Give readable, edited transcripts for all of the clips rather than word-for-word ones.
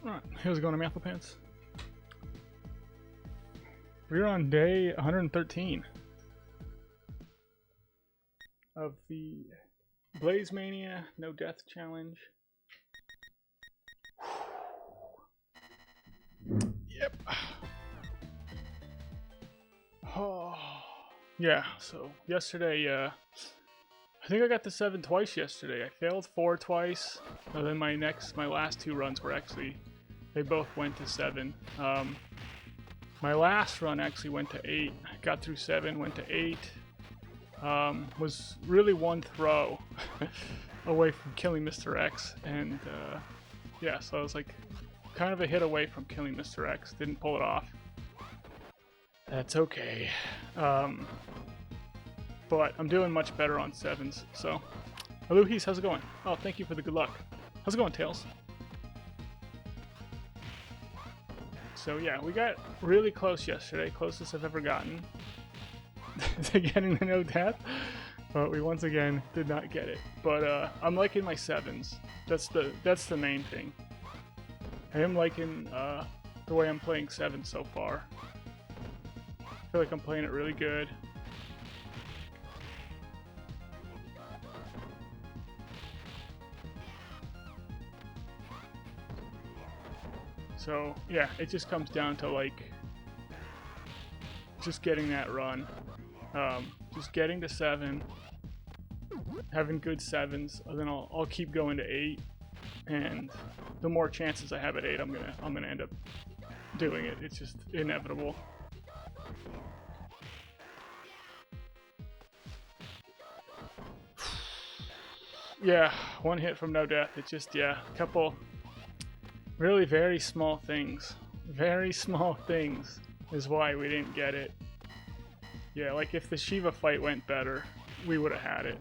Alright, how's it going, Anthopants? We're on day 113 of the Blaze Mania No Death Challenge. Yep. Oh, yeah, so yesterday, I think I got to 7 twice yesterday. I failed 4 twice, and then my last 2 runs were actually, they both went to 7. My last run actually went to 8. Got through 7, went to 8. Was really one throw away from killing Mr. X, and yeah, so I was like kind of a hit away from killing Mr. X. Didn't pull it off. That's okay. But I'm doing much better on 7s, so. Aluhis, how's it going? Oh, thank you for the good luck. How's it going, Tails? So yeah, we got really close yesterday, closest I've ever gotten to getting the no death, but we once again did not get it. But I'm liking my 7s. That's the main thing. I am liking the way I'm playing 7 so far. I feel like I'm playing it really good. So yeah, it just comes down to like just getting that run, just getting to 7, having good 7s, and then I'll keep going to 8, and the more chances I have at 8, I'm gonna end up doing it. It's just inevitable. Yeah, 1 hit from no death. It's just, yeah, a couple really very small things. Very small things is why we didn't get it. Yeah, like if the Shiva fight went better, we would have had it,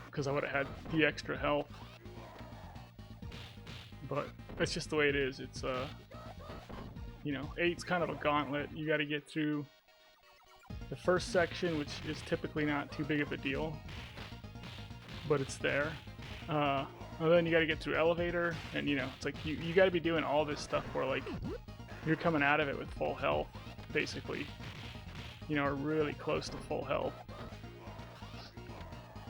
because I would have had the extra health. But that's just the way it is. It's you know, 8's kind of a gauntlet. You got to get through the first section, which is typically not too big of a deal, but it's there. And then you got to get through elevator, and you know, it's like you got to be doing all this stuff where like you're coming out of it with full health, basically. You know, or really close to full health.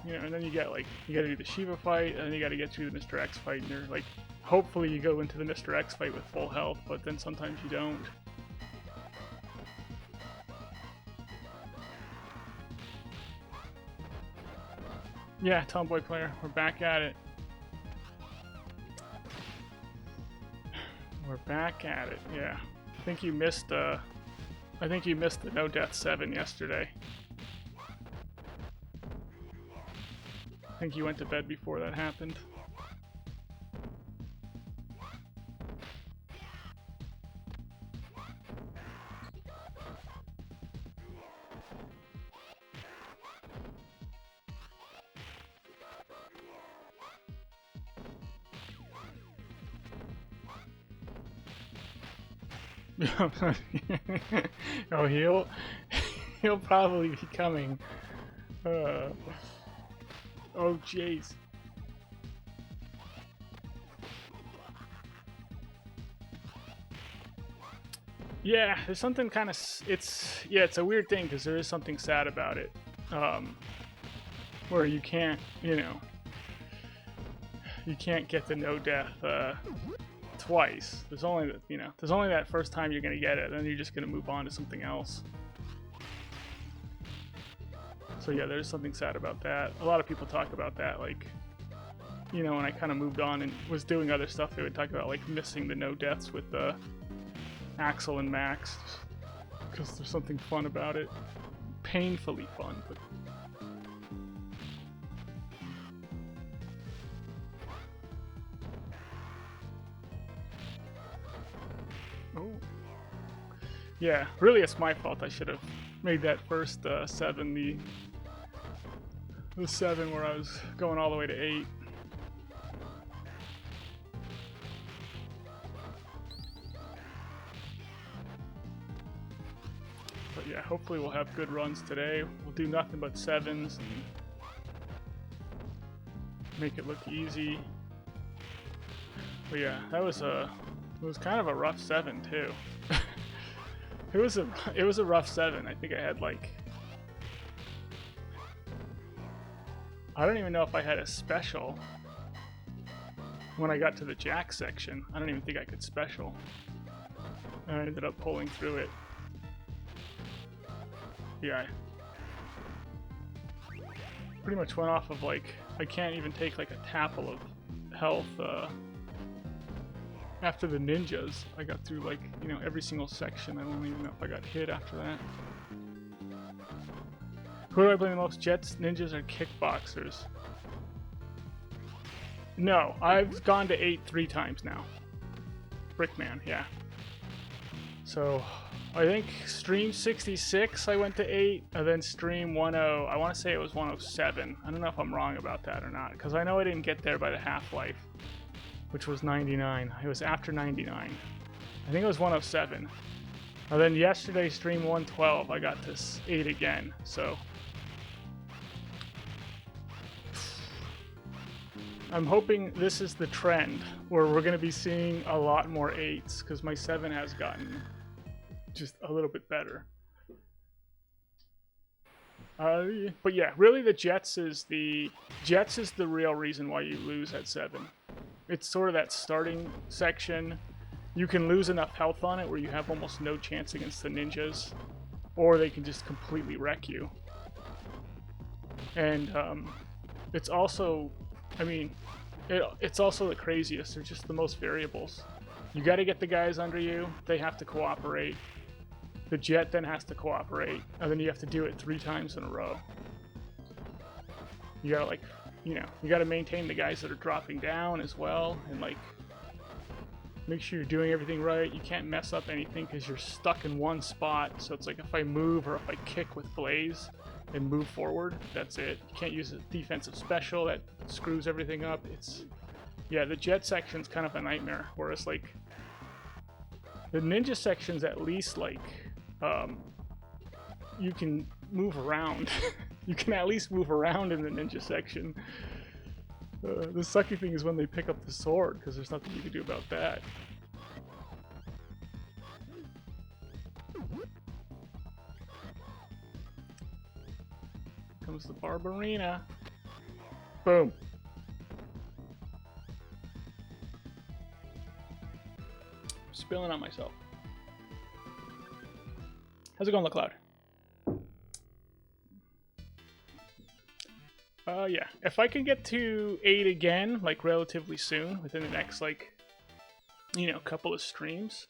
You know, and then you got like you got to do the Shiva fight, and then you got to get through the Mr. X fight, and you're like, hopefully you go into the Mr. X fight with full health, but then sometimes you don't. Yeah, Tomboy Player, we're back at it. We're back at it, yeah. I think you missed the no death 7 yesterday. I think you went to bed before that happened. Oh, he'll probably be coming. Oh, jeez. Yeah, there's something kind of it's a weird thing because there is something sad about it, where you can't, you know, you can't get the no death twice. There's only that first time you're gonna get it, and then you're just gonna move on to something else. So yeah, there's something sad about that. A lot of people talk about that, like, you know, when I kind of moved on and was doing other stuff, they would talk about like missing the no deaths with Axel and Max, because there's something fun about it. Painfully fun, but. Oh. Yeah, really it's my fault. I should have made that first 7 the 7 where I was going all the way to 8. But yeah, hopefully we'll have good runs today. We'll do nothing but 7s and make it look easy. But yeah, that was It was kind of a rough 7 too. It was a rough 7. I think I had like, I don't even know if I had a special when I got to the jack section. I don't even think I could special. And I ended up pulling through it. Yeah. I pretty much went off of like, I can't even take like a tapple of health after the ninjas. I got through like, you know, every single section. I don't even know if I got hit after that. Who do I blame the most? Jets, ninjas, or kickboxers? No, I've gone to 8 3 times now. Brickman, yeah. So, I think stream 66 I went to 8, and then stream 10, I want to say it was 107. I don't know if I'm wrong about that or not, because I know I didn't get there by the half-life, which was 99. It was after 99. I think it was 107. And then yesterday, stream 112, I got to 8 again, so... I'm hoping this is the trend, where we're going to be seeing a lot more 8s, because my 7 has gotten just a little bit better. But yeah, really the Jets is the real reason why you lose at 7. It's sort of that starting section. You can lose enough health on it where you have almost no chance against the ninjas, or they can just completely wreck you. And it's also, I mean, it's also the craziest. They're just the most variables. You got to get the guys under you. They have to cooperate. The jet then has to cooperate, and then you have to do it 3 times in a row. You gotta, like, you know, you gotta maintain the guys that are dropping down as well, and like make sure you're doing everything right. You can't mess up anything because you're stuck in one spot. So it's like if I move or if I kick with Blaze and move forward, that's it. You can't use a defensive special, that screws everything up. It's, yeah, the jet section's kind of a nightmare, whereas like the ninja section's at least like you can move around. You can at least move around in the ninja section. The sucky thing is when they pick up the sword, because there's nothing you can do about that. Comes the Barbarina. Boom. Spilling on myself. How's it going, LeCloud? Yeah. If I can get to 8 again, like relatively soon, within the next, like, you know, couple of streams,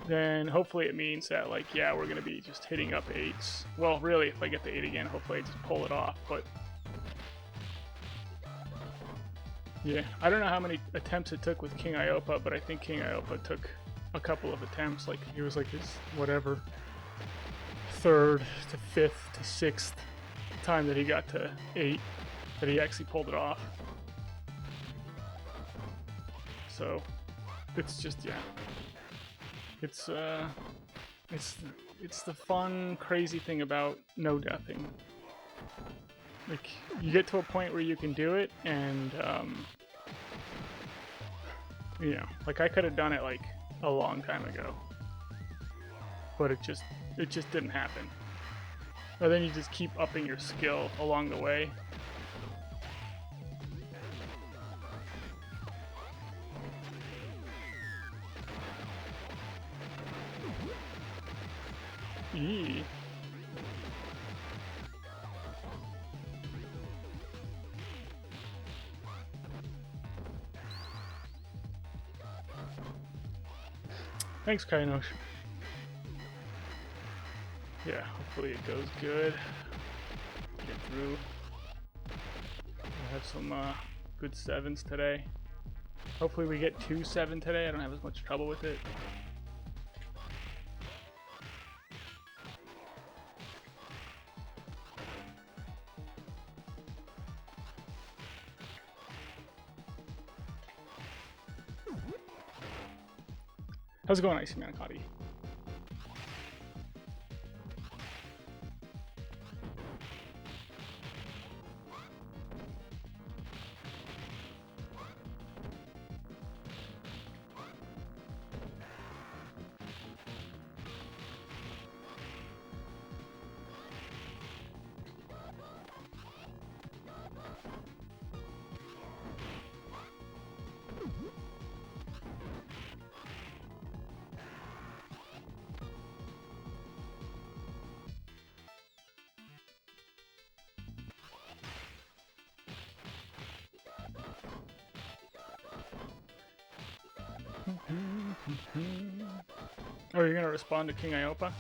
then hopefully it means that, like, yeah, we're gonna be just hitting up 8s. Well, really, if I get to 8 again, hopefully I just pull it off, but... yeah, I don't know how many attempts it took with King Iopa, but I think King Iopa took a couple of attempts. Like, he was like his, whatever, 3rd to 5th to 6th time that he got to 8 that he actually pulled it off. So it's just, yeah, it's the fun, crazy thing about no deathing. Like, you get to a point where you can do it, and you know, like I could have done it like a long time ago, but it just didn't happen. Or then you just keep upping your skill along the way. Eee. Thanks, Kainosh. Yeah, hopefully it goes good. Get through. We'll have some good 7s today. Hopefully we get 2 7 today. I don't have as much trouble with it. How's it going, Icy Manicotti? Oh, you're gonna respond to King Iopa?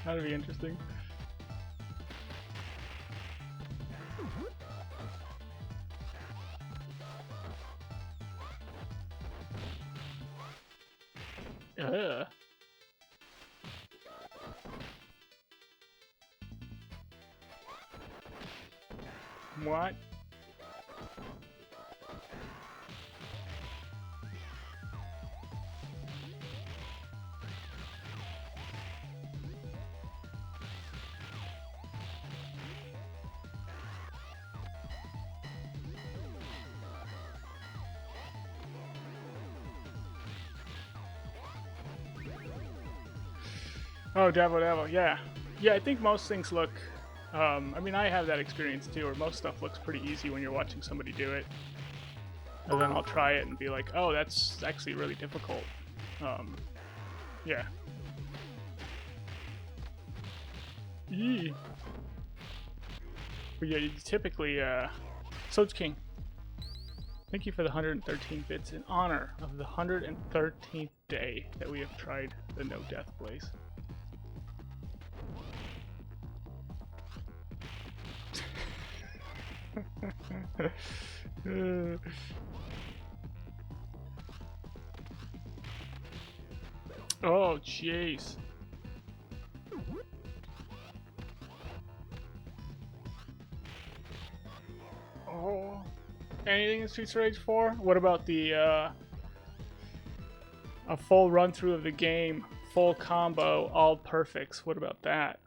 That'd be interesting. What? Oh, Devil, yeah. Yeah, I think most things look... I mean, I have that experience too, where most stuff looks pretty easy when you're watching somebody do it. And then I'll try it and be like, oh, that's actually really difficult. Yeah. Yee. But yeah, you typically, Soach King, thank you for the 113 bits in honor of the 113th day that we have tried the No Death Blaze. Oh, jeez. Oh, anything in Streets of Rage 4? What about the a full run through of the game, full combo, all perfects? What about that?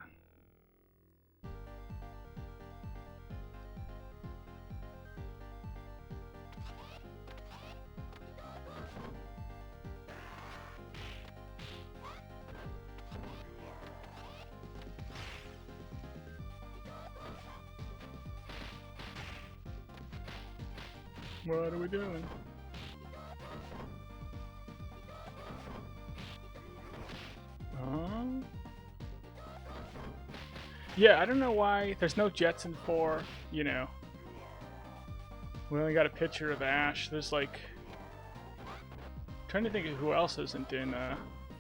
What are we doing? Yeah, I don't know why there's no Jets in 4, you know. We only got a picture of Ash. There's like... I'm trying to think of who else isn't in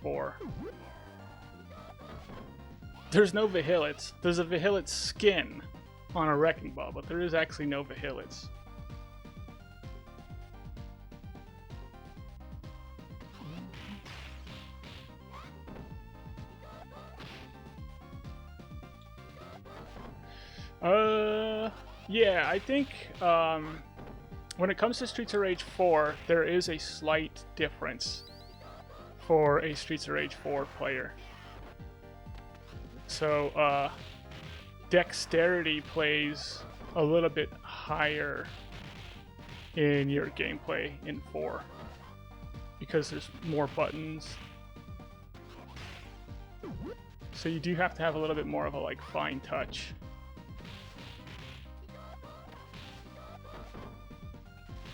4. There's no Vihilitz. There's a Vihilitz skin on a Wrecking Ball, but there is actually no Vihilitz. Yeah, I think when it comes to Streets of Rage 4, there is a slight difference for a Streets of Rage 4 player. So, dexterity plays a little bit higher in your gameplay in 4 because there's more buttons. So you do have to have a little bit more of a like fine touch.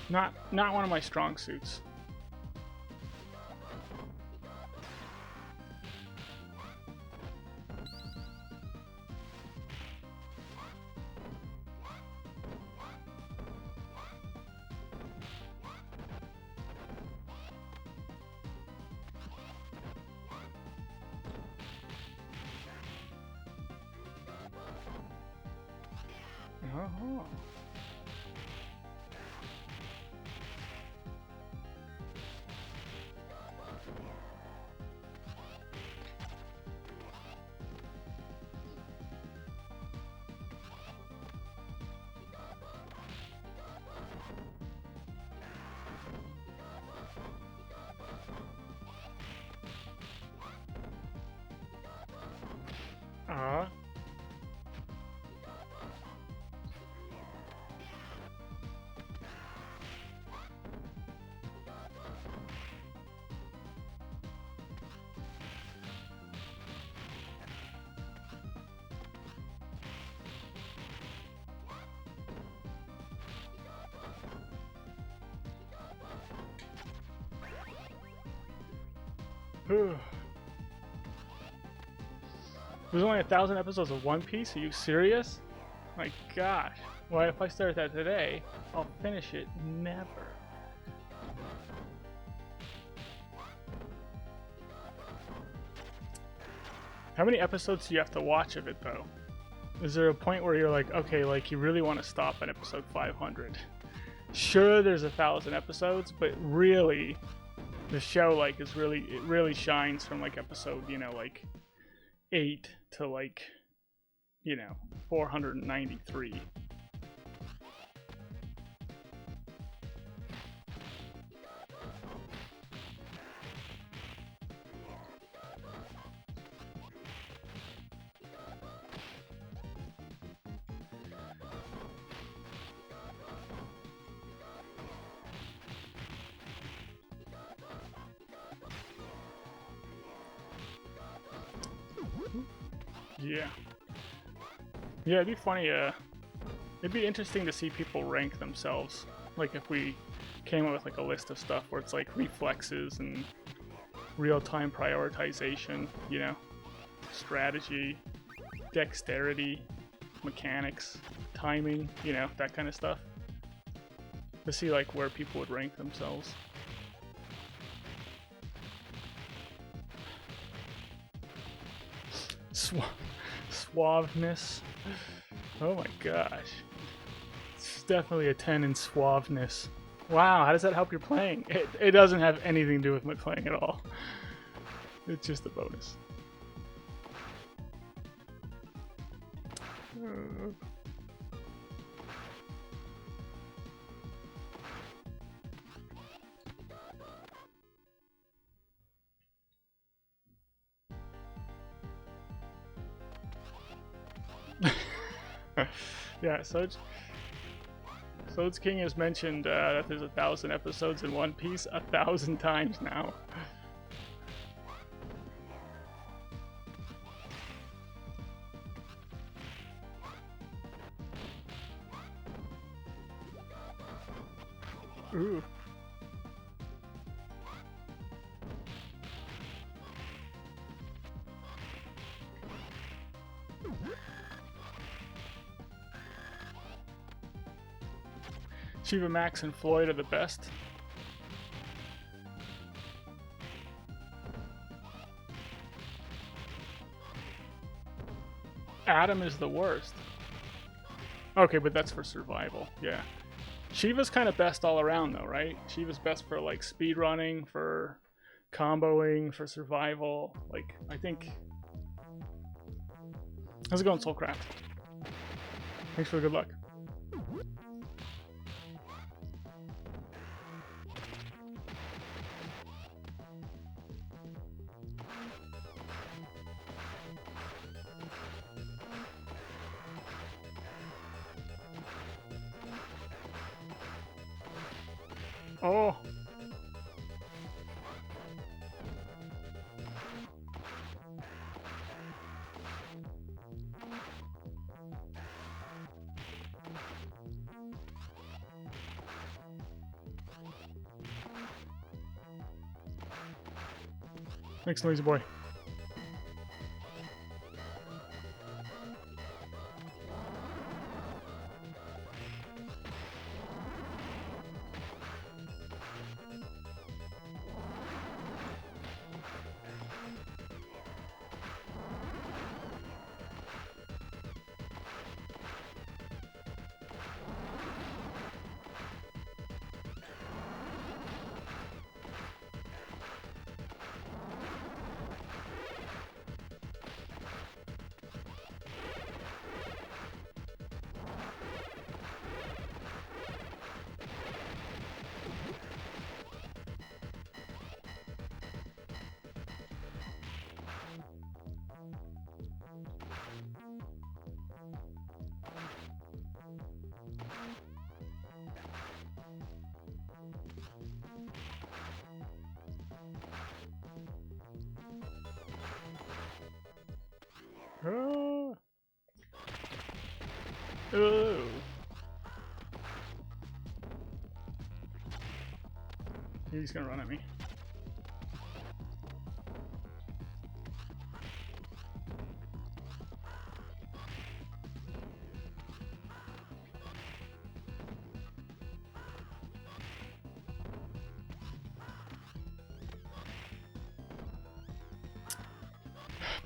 Not one of my strong suits. Oh. There's only 1,000 episodes of One Piece? Are you serious? My gosh. Well, if I start that today, I'll finish it never. How many episodes do you have to watch of it, though? Is there a point where you're like, okay, like you really want to stop at episode 500? Sure, there's 1,000 episodes, but really, the show like it really shines from like episode, you know, like 8 to like, you know, 493. Yeah. Yeah, it'd be funny, it'd be interesting to see people rank themselves. Like if we came up with like a list of stuff where it's like reflexes and real-time prioritization, you know, strategy, dexterity, mechanics, timing, you know, that kind of stuff. To see like where people would rank themselves. Suaveness. Oh my gosh. It's definitely a 10 in suaveness. Wow, how does that help your playing? It doesn't have anything to do with my playing at all. It's just a bonus. Yeah, So's King has mentioned that there's 1,000 episodes in One Piece 1,000 times now. Ooh. Shiva, Max, and Floyd are the best. Adam is the worst. Okay, but that's for survival, yeah. Shiva's kind of best all around though, right? Shiva's best for like speed running, for comboing, for survival. Like, I think... How's it going, Soulcraft? Thanks for the good luck. Oh. Thanks, Noisy Boy. Oh. Oh. He's gonna run at me.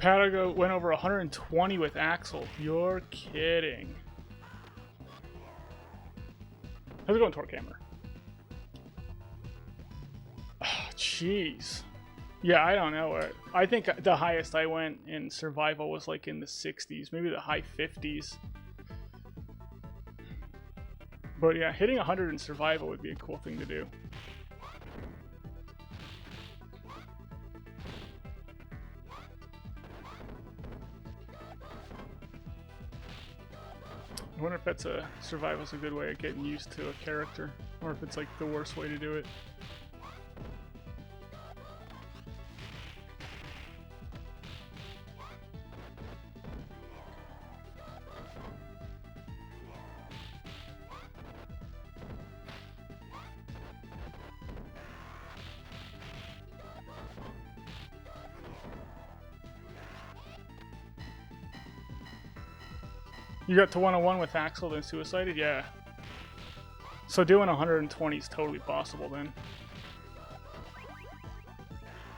Patago went over 120 with Axel. You're kidding. How's it going, Torkhammer? Oh, jeez. Yeah, I don't know. I think the highest I went in survival was like in the 60s, maybe the high 50s. But yeah, hitting 100 in survival would be a cool thing to do. I wonder if that's survival's a good way of getting used to a character, or if it's like the worst way to do it. You got to 101 with Axel, then suicided? Yeah. So doing 120 is totally possible then.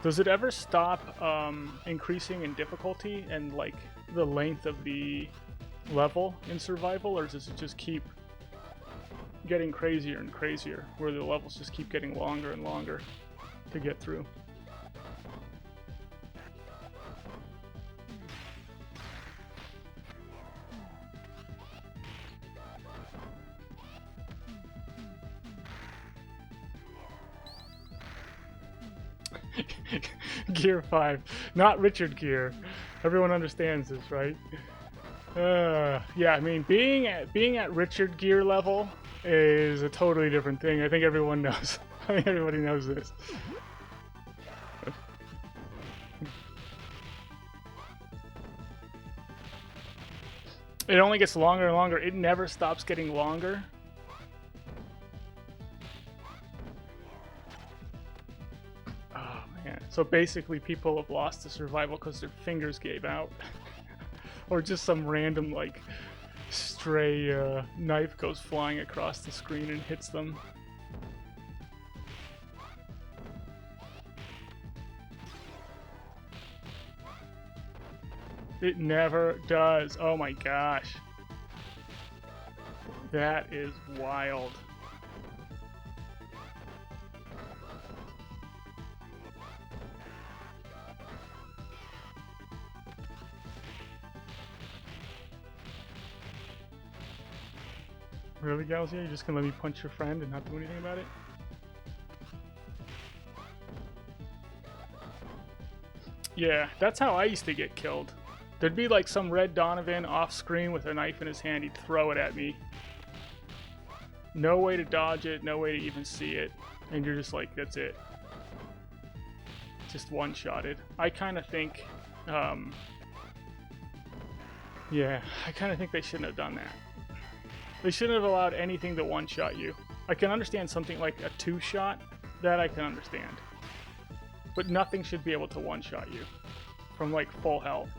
Does it ever stop increasing in difficulty and like the length of the level in survival, or does it just keep getting crazier and crazier, where the levels just keep getting longer and longer to get through? Gear 5, not Richard Gear. Everyone understands this, right? Yeah, I mean, being at Richard Gear level is a totally different thing. I think everyone knows. I think everybody knows this. It only gets longer and longer. It never stops getting longer. So basically people have lost to survival because their fingers gave out. Or just some random like stray knife goes flying across the screen and hits them. It never does. Oh my gosh. That is wild. Really, Galsia? You're just gonna let me punch your friend and not do anything about it? Yeah, that's how I used to get killed. There'd be like some red Donovan off screen with a knife in his hand, he'd throw it at me. No way to dodge it, no way to even see it. And you're just like, that's it. Just one-shotted. I kind of think, yeah, I kind of think they shouldn't have done that. They shouldn't have allowed anything to one-shot you. I can understand something like a two-shot, that I can understand. But nothing should be able to one-shot you from like full health.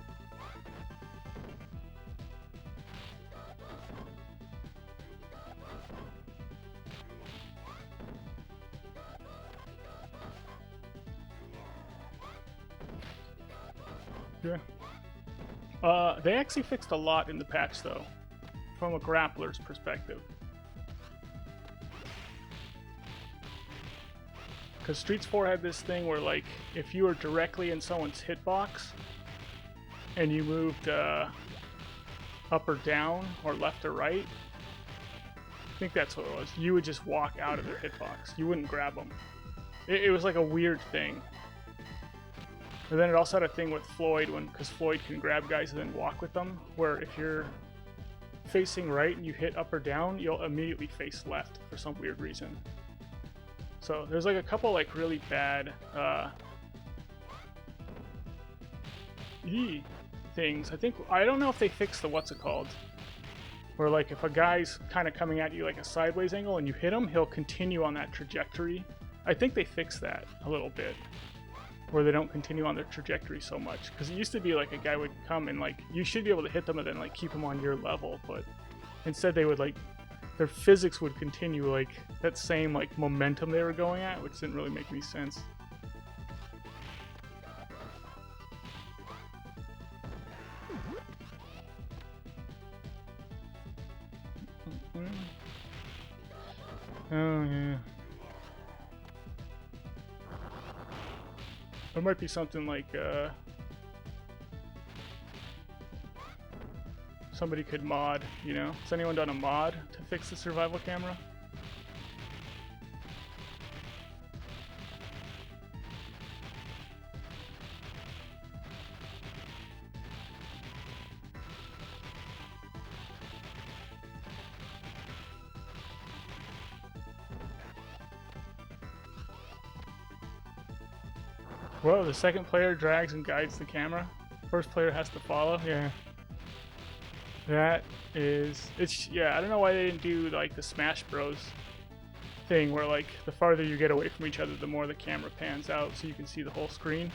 Yeah. They actually fixed a lot in the patch though, from a grappler's perspective. Because Streets 4 had this thing where, like, if you were directly in someone's hitbox and you moved up or down or left or right, I think that's what it was, you would just walk out of their hitbox. You wouldn't grab them. It was like a weird thing. And then it also had a thing with Floyd, because Floyd can grab guys and then walk with them, where if you're facing right and you hit up or down, you'll immediately face left for some weird reason. So there's like a couple like really bad things. I don't know if they fixed the what's it called, where like if a guy's kind of coming at you like a sideways angle and you hit him, he'll continue on that trajectory. I think they fixed that a little bit, where they don't continue on their trajectory so much. Because it used to be like a guy would come and like you should be able to hit them and then like keep them on your level, but instead they would like their physics would continue like that same like momentum they were going at, which didn't really make any sense. Oh, yeah. It might be something like, somebody could mod, you know? Has anyone done a mod to fix the survival camera? Whoa, the second player drags and guides the camera. First player has to follow. Yeah. That is... yeah, I don't know why they didn't do, like, the Smash Bros. Thing where, like, the farther you get away from each other, the more the camera pans out so you can see the whole screen.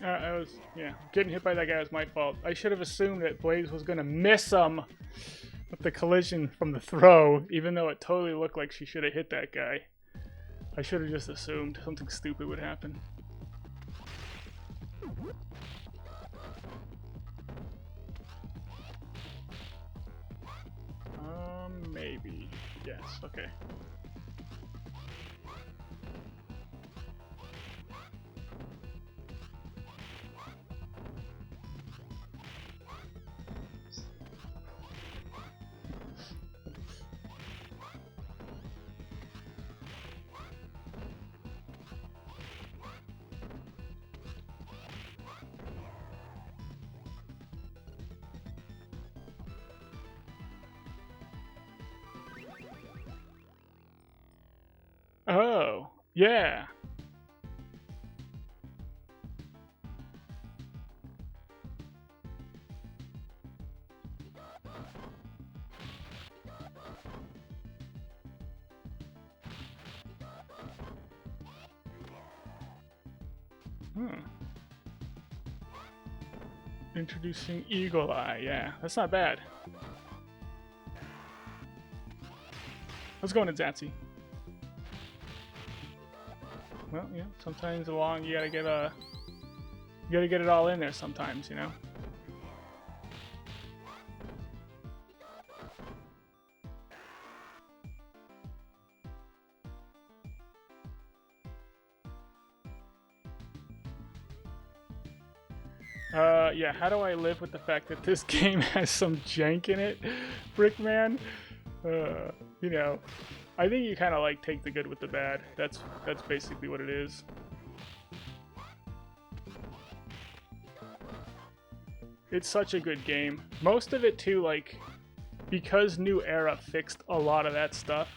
Alright. Yeah, getting hit by that guy was my fault. I should have assumed that Blaze was gonna miss him with the collision from the throw, even though it totally looked like she should have hit that guy. I should have just assumed something stupid would happen. Maybe. Yes, okay. Oh, yeah. Introducing Eagle Eye, yeah. That's not bad. Let's go into Zatsy. Well, yeah, sometimes along you gotta get it all in there sometimes, you know? Yeah, how do I live with the fact that this game has some jank in it, Brickman? You know, I think you kind of like take the good with the bad. That's basically what it is. It's such a good game. Most of it too, like, because New Era fixed a lot of that stuff,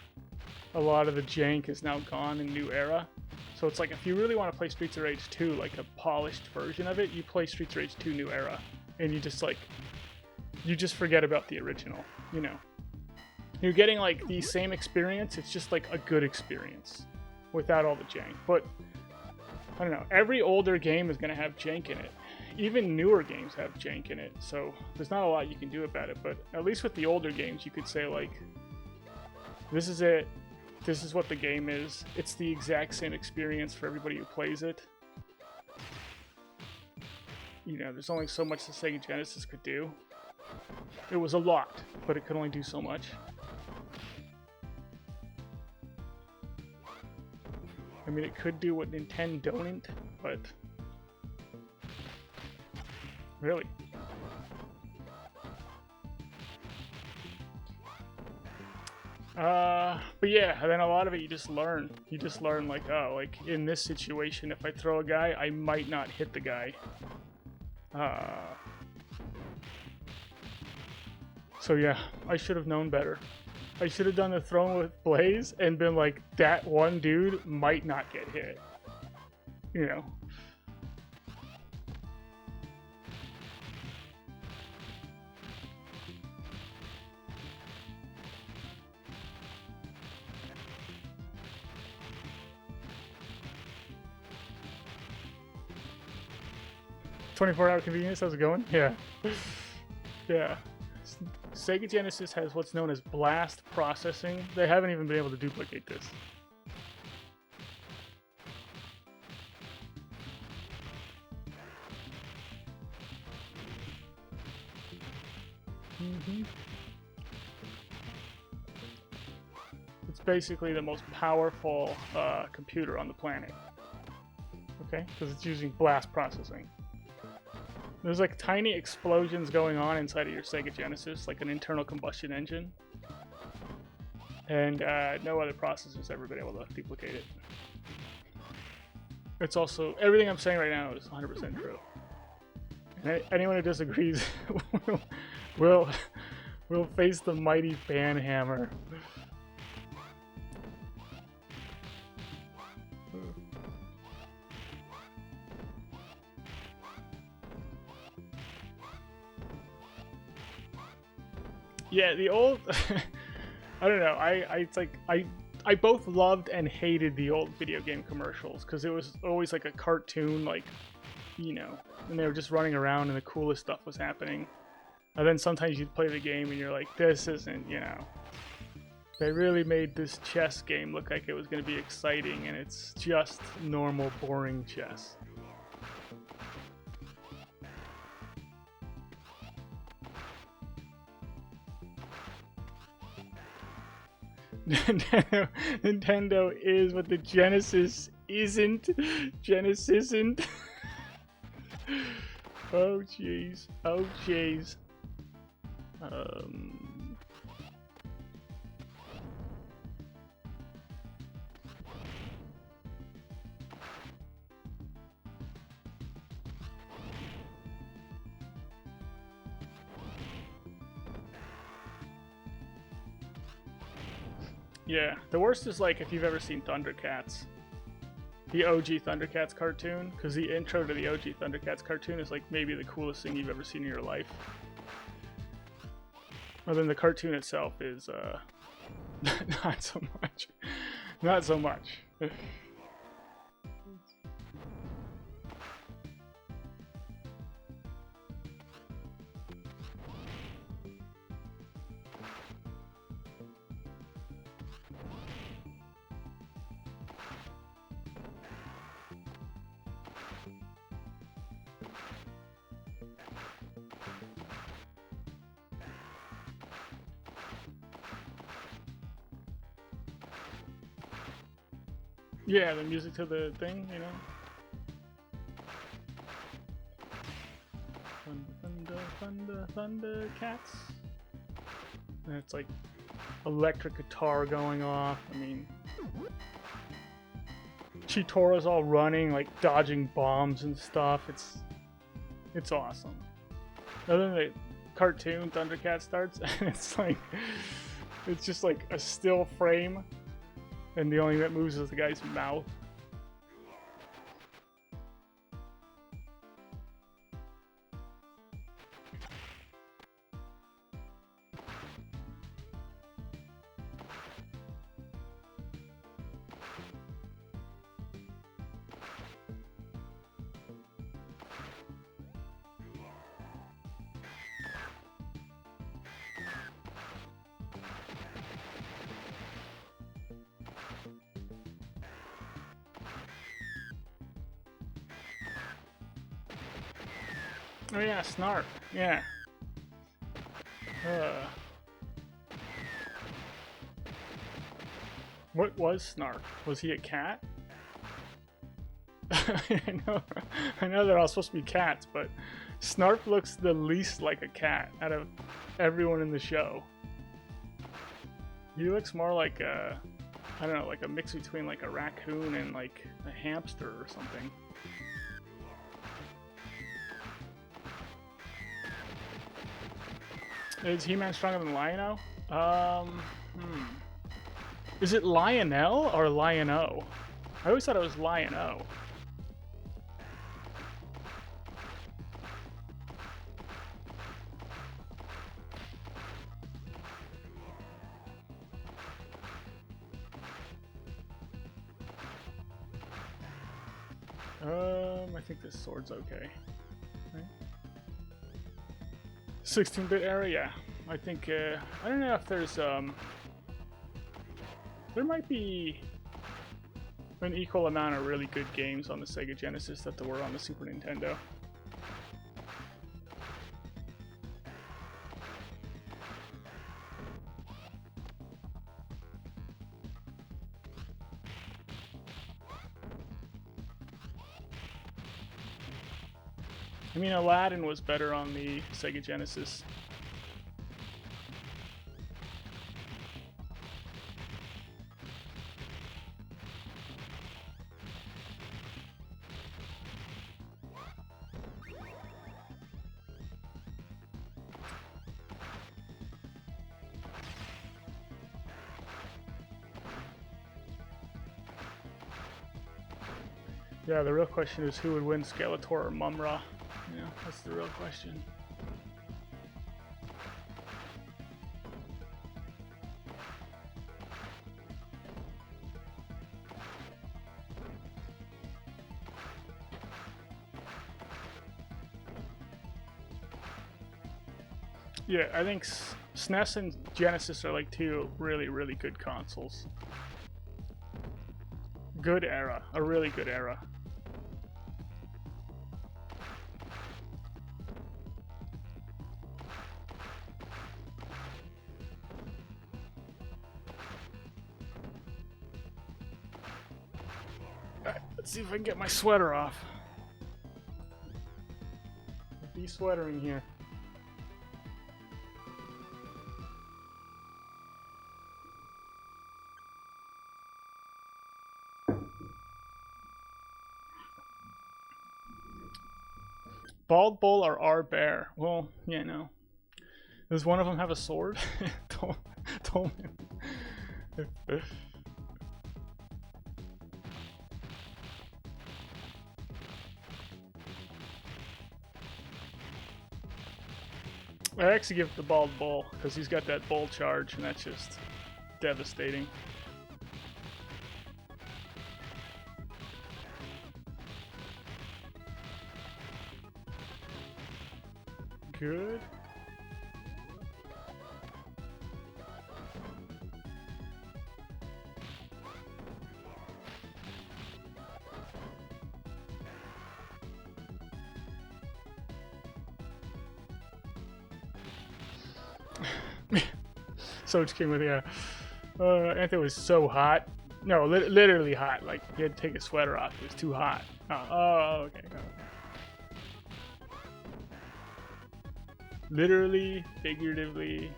a lot of the jank is now gone in New Era. So it's like, if you really want to play Streets of Rage 2, like a polished version of it, you play Streets of Rage 2 New Era. And you just like, you just forget about the original, you know. You're getting like the same experience, it's just like a good experience without all the jank. But, I don't know, every older game is going to have jank in it. Even newer games have jank in it, so there's not a lot you can do about it. But at least with the older games, you could say like, this is it. This is what the game is. It's the exact same experience for everybody who plays it. You know, there's only so much the Sega Genesis could do. It was a lot, but it could only do so much. I mean, it could do what Nintendo don't, but... Really? But yeah, and then a lot of it you just learn. You just learn like, oh, like in this situation, if I throw a guy, I might not hit the guy. So yeah, I should have known better. I should have done the throwing with Blaze and been like, that one dude might not get hit. You know. "24-hour convenience, how's it going?" Yeah. Yeah. Sega Genesis has what's known as blast processing. They haven't even been able to duplicate this. It's basically the most powerful computer on the planet. Okay? Because it's using blast processing. There's like tiny explosions going on inside of your Sega Genesis, like an internal combustion engine. And no other processor's ever been able to duplicate it. It's also, everything I'm saying right now is 100% true. And anyone who disagrees will face the mighty ban hammer. Yeah, the old... I don't know, it's like, I both loved and hated the old video game commercials, because it was always like a cartoon, like, you know, and they were just running around and the coolest stuff was happening. And then sometimes you'd play the game and you're like, this isn't, you know... They really made this chess game look like it was going to be exciting, and it's just normal, boring chess. Nintendo is what the Genesis isn't. Genesis isn't. Oh jeez. Oh jeez. Yeah, the worst is like if you've ever seen Thundercats. The OG Thundercats cartoon, because the intro to the OG Thundercats cartoon is like maybe the coolest thing you've ever seen in your life. Well, then the cartoon itself is not so much. Not so much. Yeah, the music to the thing, you know? Thundercats. And it's like electric guitar going off. I mean, Chitora's all running, like dodging bombs and stuff. It's awesome. And then the cartoon Thundercat starts, and it's just like a still frame, and the only thing that moves is the guy's mouth. Oh yeah, Snark. Yeah. What was Snark? Was he a cat? I know they're all supposed to be cats, but Snark looks the least like a cat out of everyone in the show. He looks more like a, I don't know, like a mix between like a raccoon and like a hamster or something. Is He-Man stronger than Lion-O? Is it Lionel or Lion-O? I always thought it was Lion-O. I think this sword's okay. 16-bit era, yeah. I think, I don't know if there's, there might be an equal amount of really good games on the Sega Genesis that there were on the Super Nintendo. I mean, Aladdin was better on the Sega Genesis. Yeah, the real question is who would win, Skeletor or Mumra? Yeah, that's the real question. Yeah, I think SNES and Genesis are like two really, really good consoles. Good era, a really good era. Let's see if I can get my sweater off. De-sweatering here. Bald Bull or R-Bear? Well, yeah, no. Does one of them have a sword? Tolman. I actually give it the Bald Bull, because he's got that bull charge, and that's just devastating. Good. Soch came with, yeah. Anthony was so hot. No, literally hot. Like, he had to take his sweater off. It was too hot. Oh, okay. Literally, figuratively.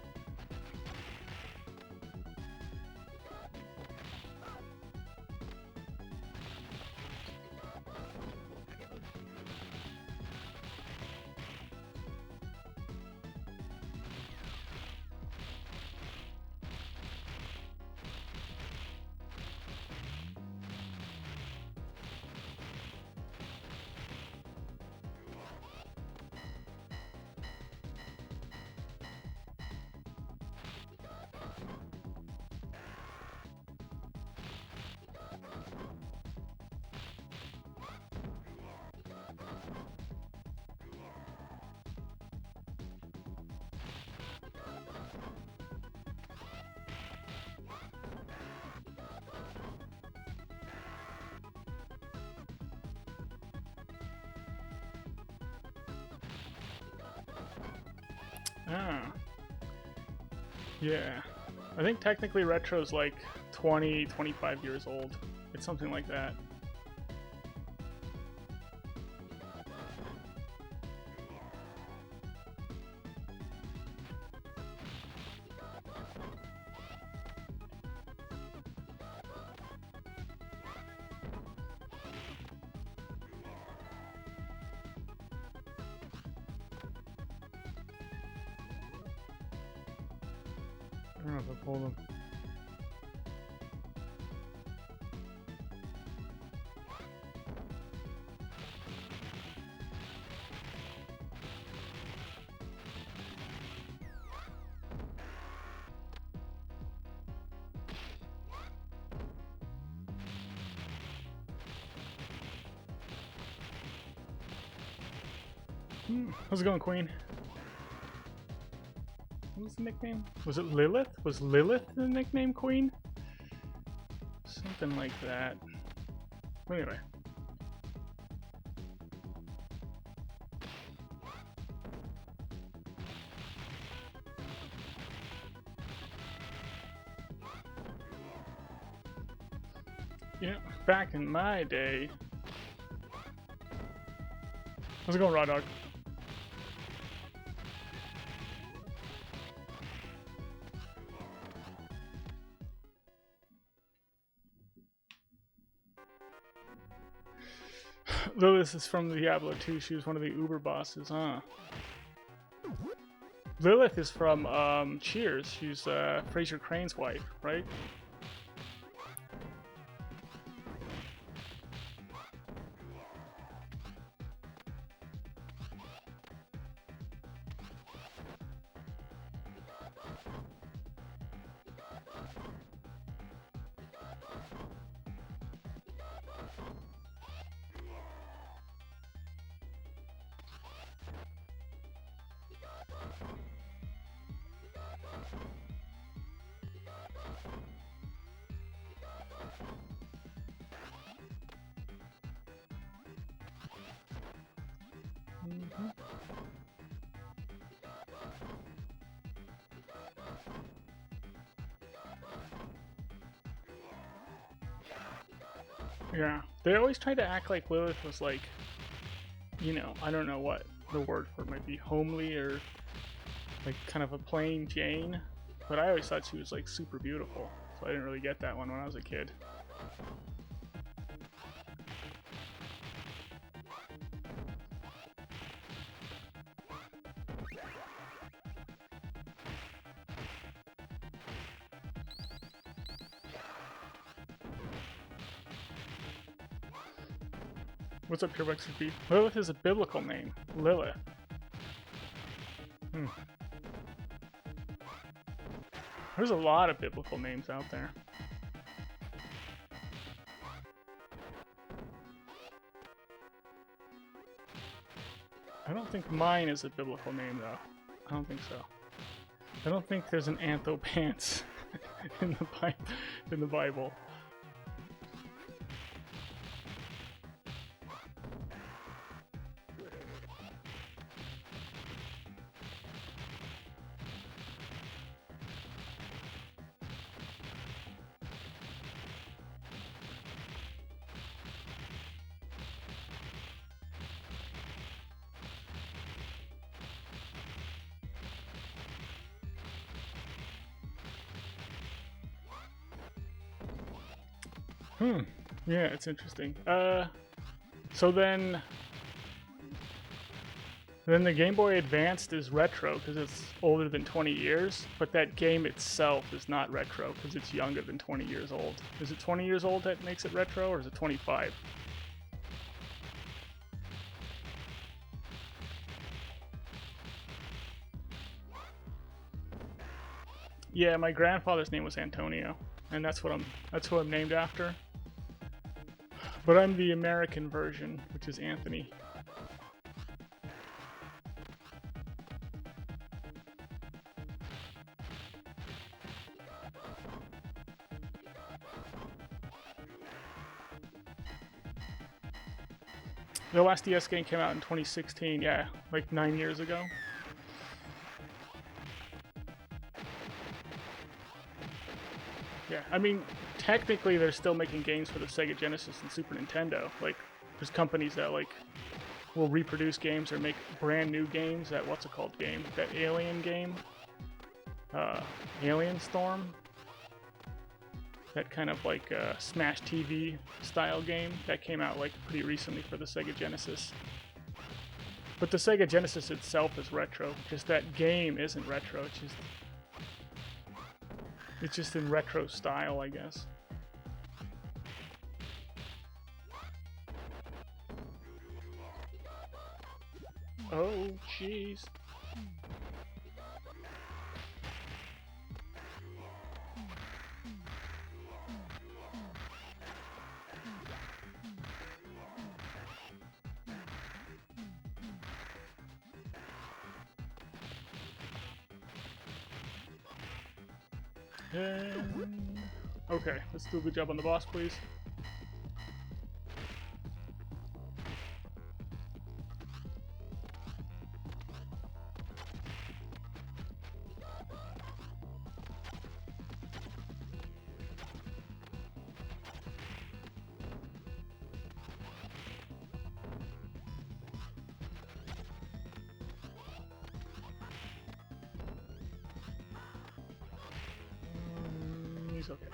Ah. Yeah. I think technically retro's like 20, 25 years old. It's something like that. I don't know if I pulled them. How's it going, Queen? What was the nickname? Was it Lilith? Was Lilith the nickname, Queen? Something like that. Anyway. Yeah, back in my day. How's it going, Raw Dog? Lilith is from Diablo 2. She was one of the Uber bosses, huh? Lilith is from Cheers. She's Fraser Crane's wife, right? Yeah, they always try to act like Lilith was like, you know, I don't know what the word for it might be, homely or like kind of a plain Jane, but I always thought she was like super beautiful, so I didn't really get that one when I was a kid. What's up, Purebuck XP? Lilith is a biblical name. Lilith. There's a lot of biblical names out there. I don't think mine is a biblical name, though. I don't think so. I don't think there's an Anthopants in the Bible. Hmm. Yeah, it's interesting. So then the Game Boy Advanced is retro because it's older than 20 years, but that game itself is not retro because it's younger than 20 years old. Is it 20 years old that makes it retro, or is it 25? Yeah, my grandfather's name was Antonio, and that's who I'm named after. But I'm the American version, which is Anthony. The last DS game came out in 2016, yeah, like 9 years ago. Yeah, I mean, technically they're still making games for the Sega Genesis and Super Nintendo. Like, there's companies that, like, will reproduce games or make brand new games. That, what's it called game? That Alien game? Alien Storm? That kind of, like, Smash TV style game that came out, like, pretty recently for the Sega Genesis. But the Sega Genesis itself is retro. Just that game isn't retro. It's just in retro style, I guess. Oh, jeez. Okay, let's do a good job on the boss, please. He's okay.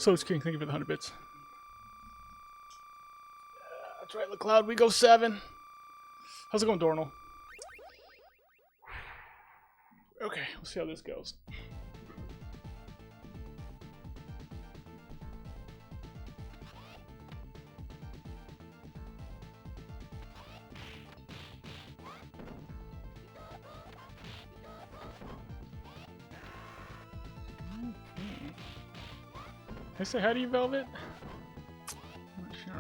So it's King, thank you for the 100 bits. That's right, LeCloud, we go 7. How's it going, Dornal? Okay, we'll see how this goes. I say hi to you, Velvet? I'm not sure.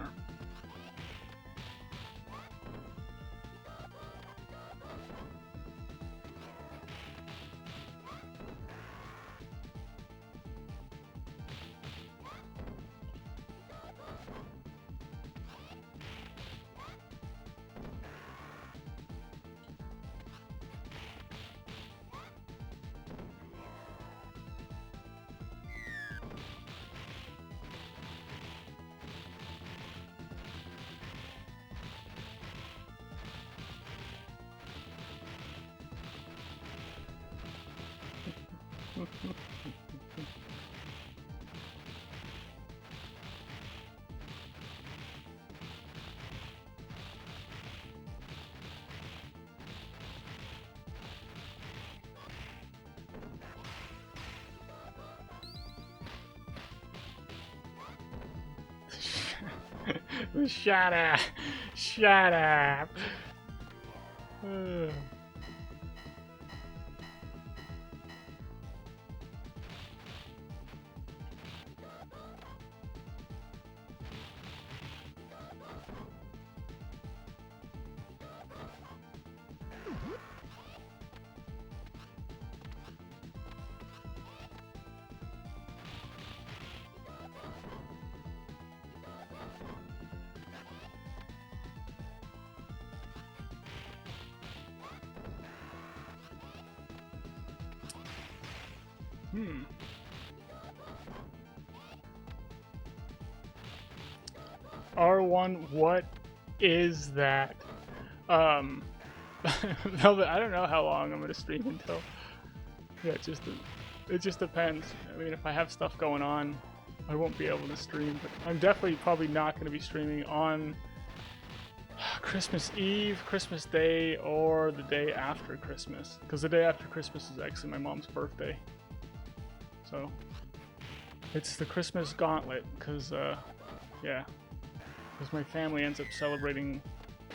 Shut up! Shut up! R1, what is that? Velvet, I don't know how long I'm gonna stream until. Yeah, it just depends. I mean, if I have stuff going on, I won't be able to stream. But I'm definitely probably not gonna be streaming on Christmas Eve, Christmas Day, or the day after Christmas. Because the day after Christmas is actually my mom's birthday. So it's the Christmas gauntlet. Because yeah, because my family ends up celebrating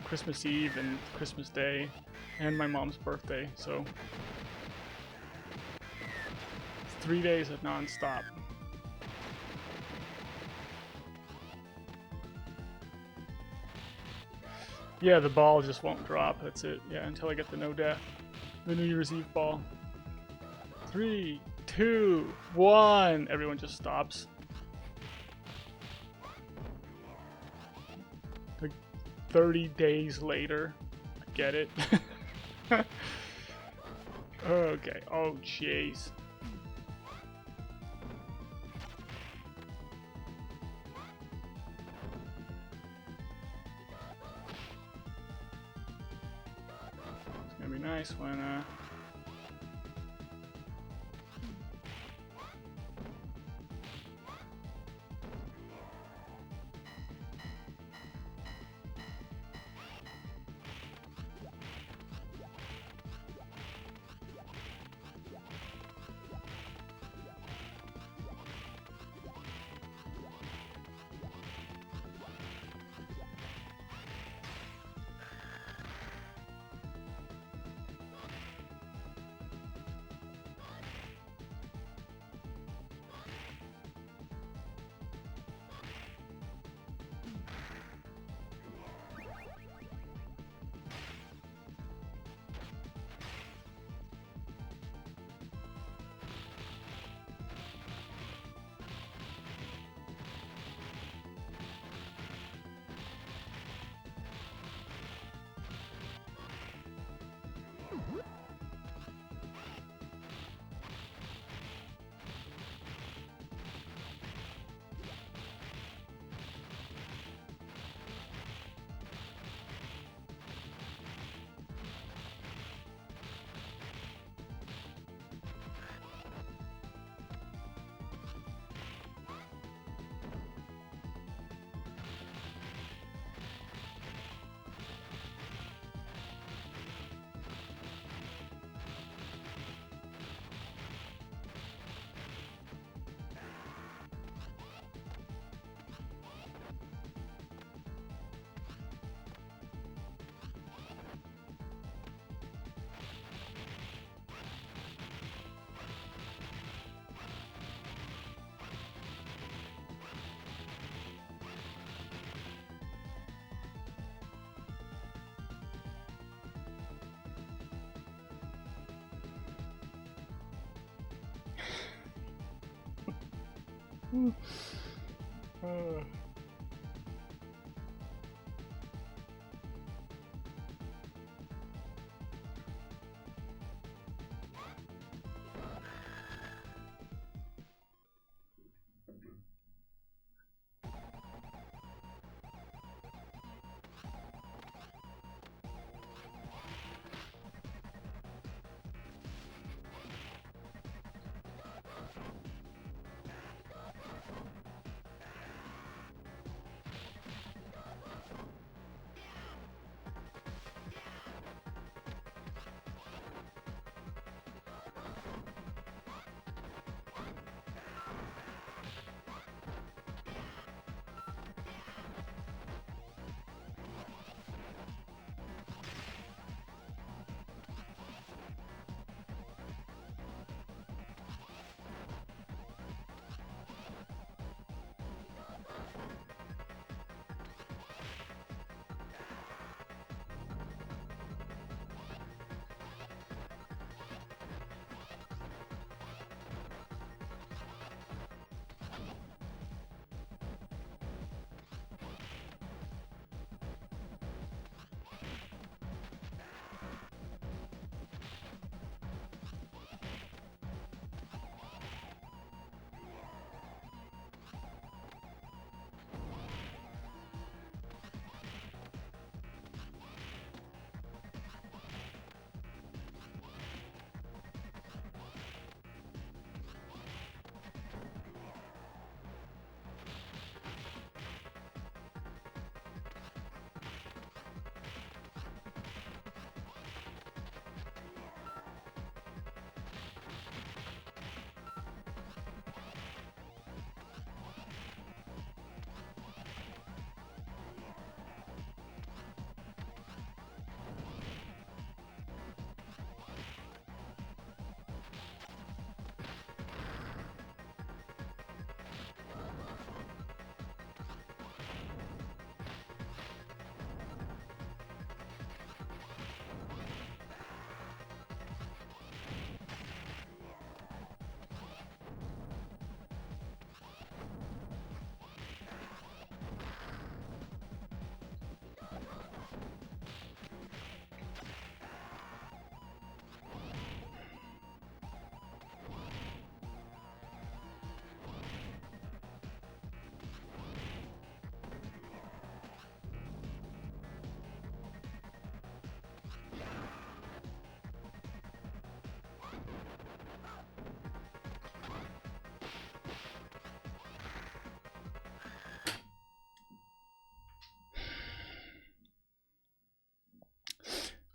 Christmas Eve and Christmas Day and my mom's birthday, so it's 3 days of non-stop. Yeah, the ball just won't drop, that's it. Yeah, until I get the no death. The New Year's Eve ball. 3, 2, 1. Everyone just stops. 30 days later. I get it. Okay. Oh, jeez. It's gonna be nice when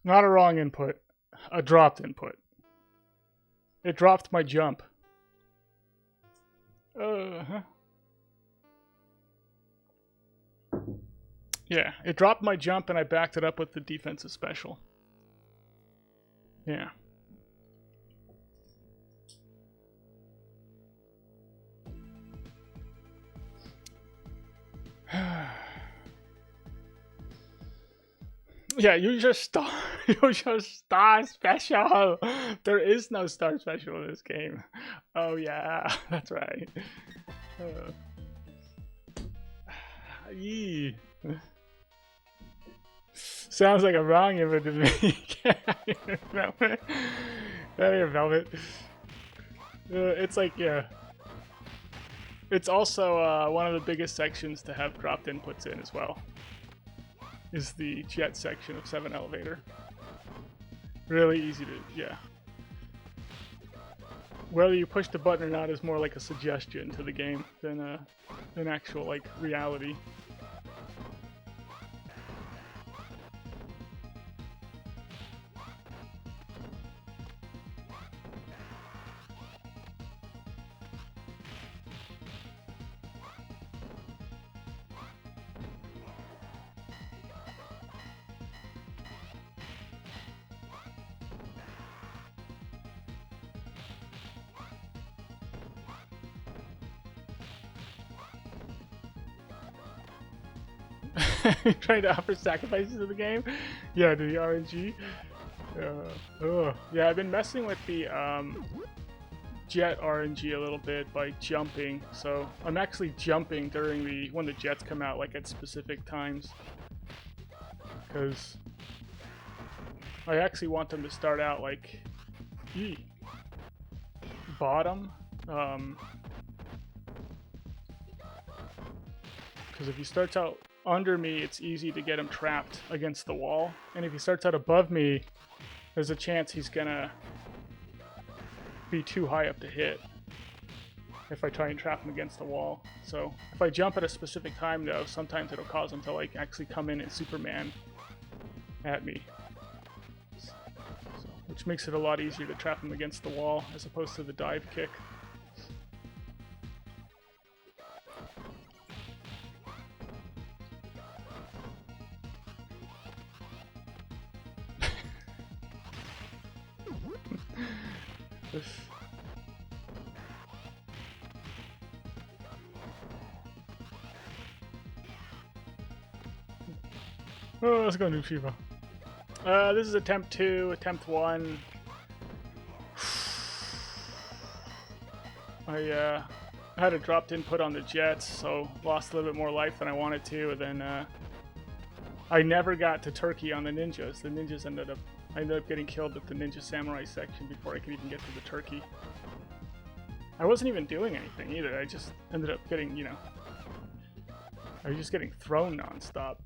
Not a wrong input. A dropped input. It dropped my jump. Uh-huh. Yeah, it dropped my jump and I backed it up with the defensive special. Yeah. Yeah, you just star special. There is no star special in this game. Oh yeah, that's right. Yee. Sounds like a wrong input to me. Velvet. Velvet. It's like, yeah. It's also one of the biggest sections to have dropped inputs in as well. Is the jet section of 7 Elevator. Really easy to, yeah. Whether you push the button or not is more like a suggestion to the game than an actual, like, reality. Trying to offer sacrifices to the game? Yeah, to the RNG. Yeah, I've been messing with the jet RNG a little bit by jumping. So I'm actually jumping during when the jets come out, like at specific times, because I actually want them to start out like bottom. Because if he starts out under me, it's easy to get him trapped against the wall. And if he starts out above me, there's a chance he's gonna be too high up to hit if I try and trap him against the wall. So if I jump at a specific time though, sometimes it'll cause him to like actually come in and Superman at me. So, which makes it a lot easier to trap him against the wall as opposed to the dive kick. Oh, let's go New Shiva. This is attempt 2, attempt 1. I had a dropped input on the jets, so lost a little bit more life than I wanted to, and then I never got to Turkey on the ninjas. The ninjas I ended up getting killed at the Ninja Samurai section before I could even get to the Turkey. I wasn't even doing anything either. I just ended up getting, you know, I was just getting thrown non-stop.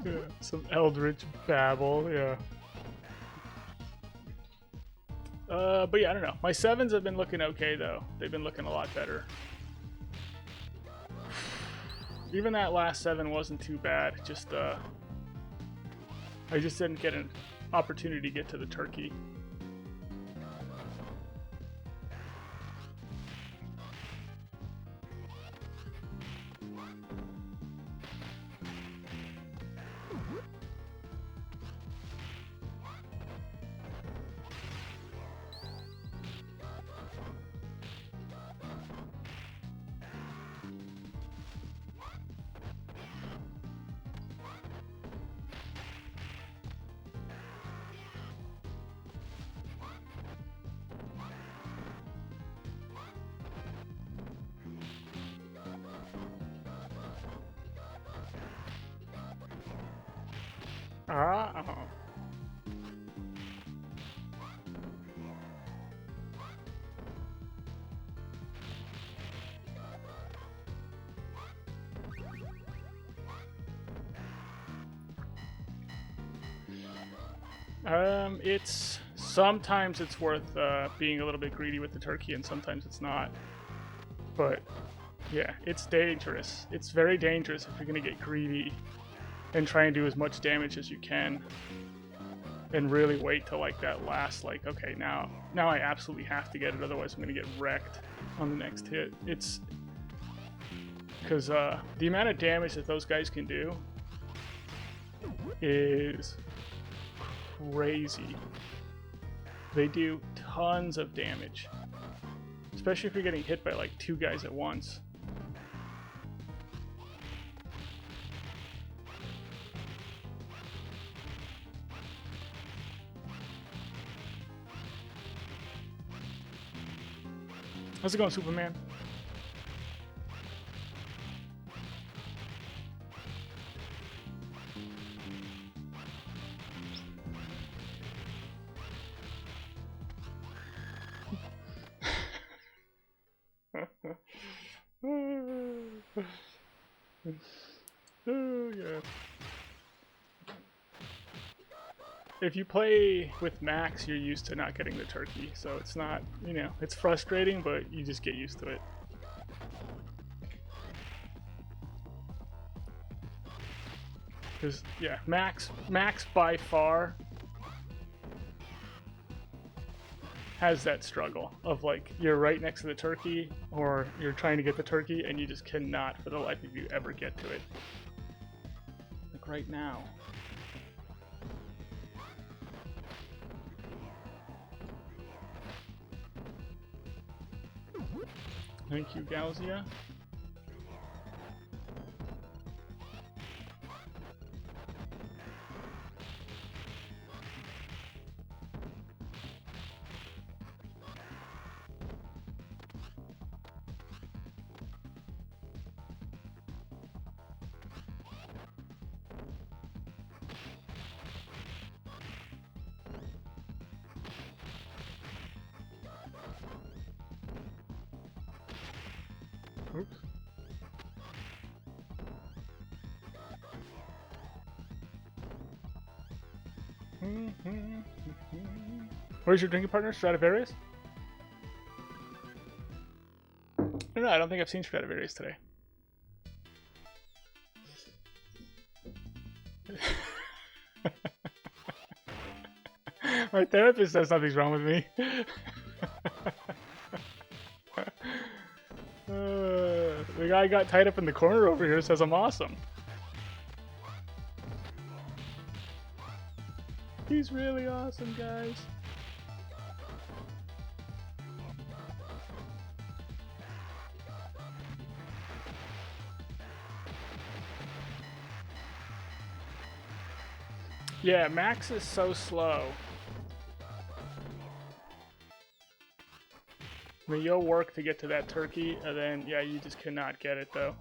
Yeah, some eldritch babble, yeah. But yeah, I don't know. My 7s have been looking okay, though. They've been looking a lot better. Even that last 7 wasn't too bad. Just, I just didn't get an opportunity to get to the Turkey. Ah. It's sometimes it's worth being a little bit greedy with the turkey, and sometimes it's not. But yeah, it's dangerous. It's very dangerous if you're gonna get greedy and try and do as much damage as you can, and really wait till like that last okay, now I absolutely have to get it, otherwise I'm gonna get wrecked on the next hit. It's because the amount of damage that those guys can do is crazy. They do tons of damage, especially if you're getting hit by like 2 guys at once. How's it going, Superman? Oh, yeah. If you play with Max, you're used to not getting the turkey, so it's not, it's frustrating, but you just get used to it. Because, yeah, Max by far has that struggle of like, you're right next to the turkey, or you're trying to get the turkey, and you just cannot for the life of you ever get to it. Like right now. Thank you, Gauzia. Oops. Where's your drinking partner, Stradivarius? No, I don't think I've seen Stradivarius today. My therapist says something's wrong with me. The guy got tied up in the corner over here says I'm awesome. He's really awesome, guys. Yeah, Max is so slow. I mean, you'll work to get to that turkey, and then, yeah, you just cannot get it, though.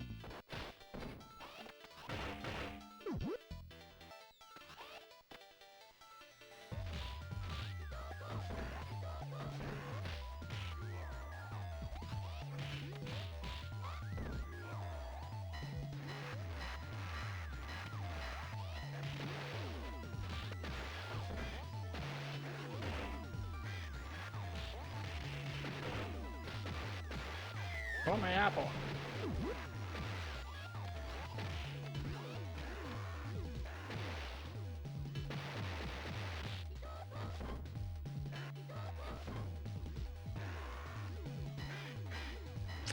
I want my apple.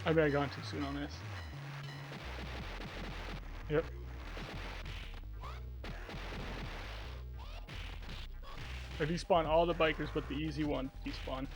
I bet I gone too soon on this. Yep. I despawn all the bikers, but the easy one despawn.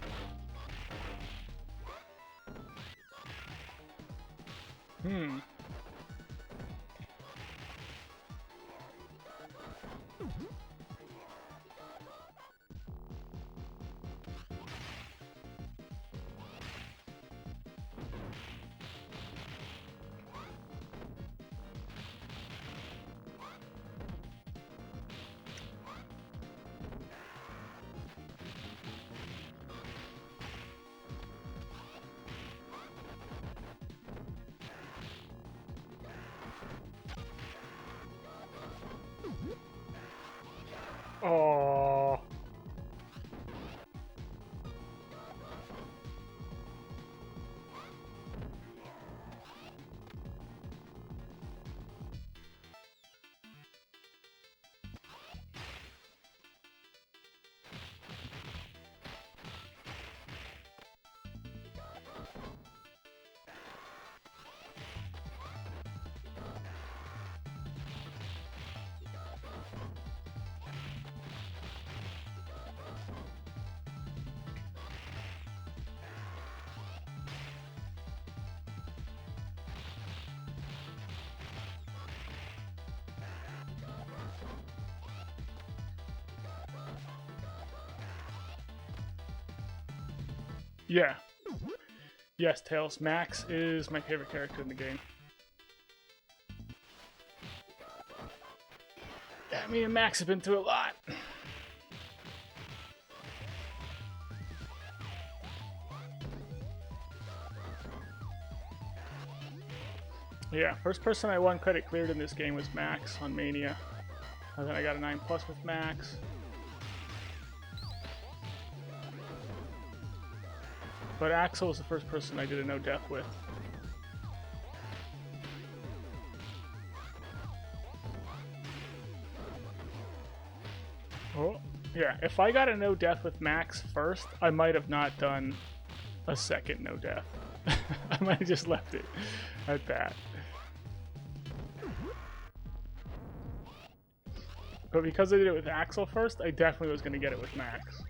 Yeah. Yes, Tails. Max is my favorite character in the game. Yeah, me and Max have been through a lot. Yeah, first person I won credit cleared in this game was Max on Mania. And then I got a 9+ with Max. But Axel was the first person I did a no death with. Oh, yeah, if I got a no death with Max first, I might have not done a second no death. I might have just left it at that. But because I did it with Axel first, I definitely was going to get it with Max.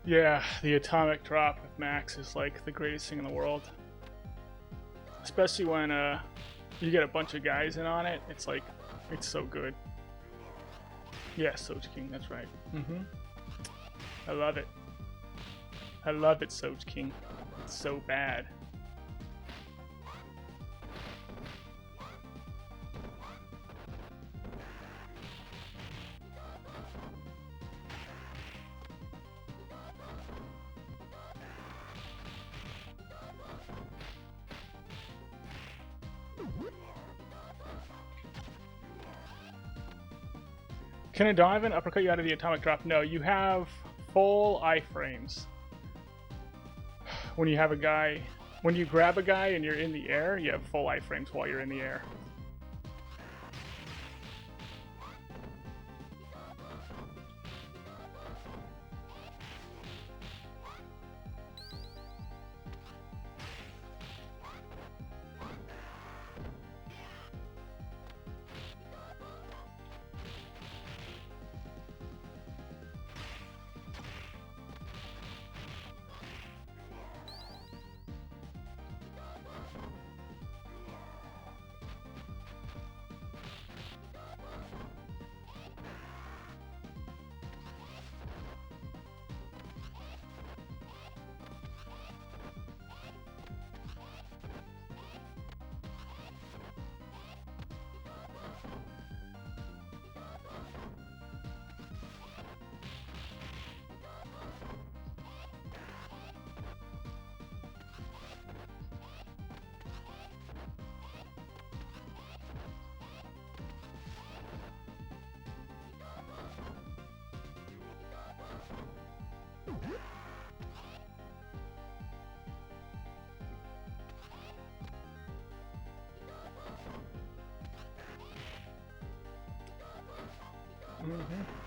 Yeah, the atomic drop with Max is like the greatest thing in the world. Especially when you get a bunch of guys in on it, it's like, it's so good. Yeah, Soch King, that's right. I love it. I love it, Soch King. It's so bad. Can a Donovan uppercut you out of the atomic drop? No, you have full iframes. When you have a guy, when you grab a guy and you're in the air, you have full iframes while you're in the air.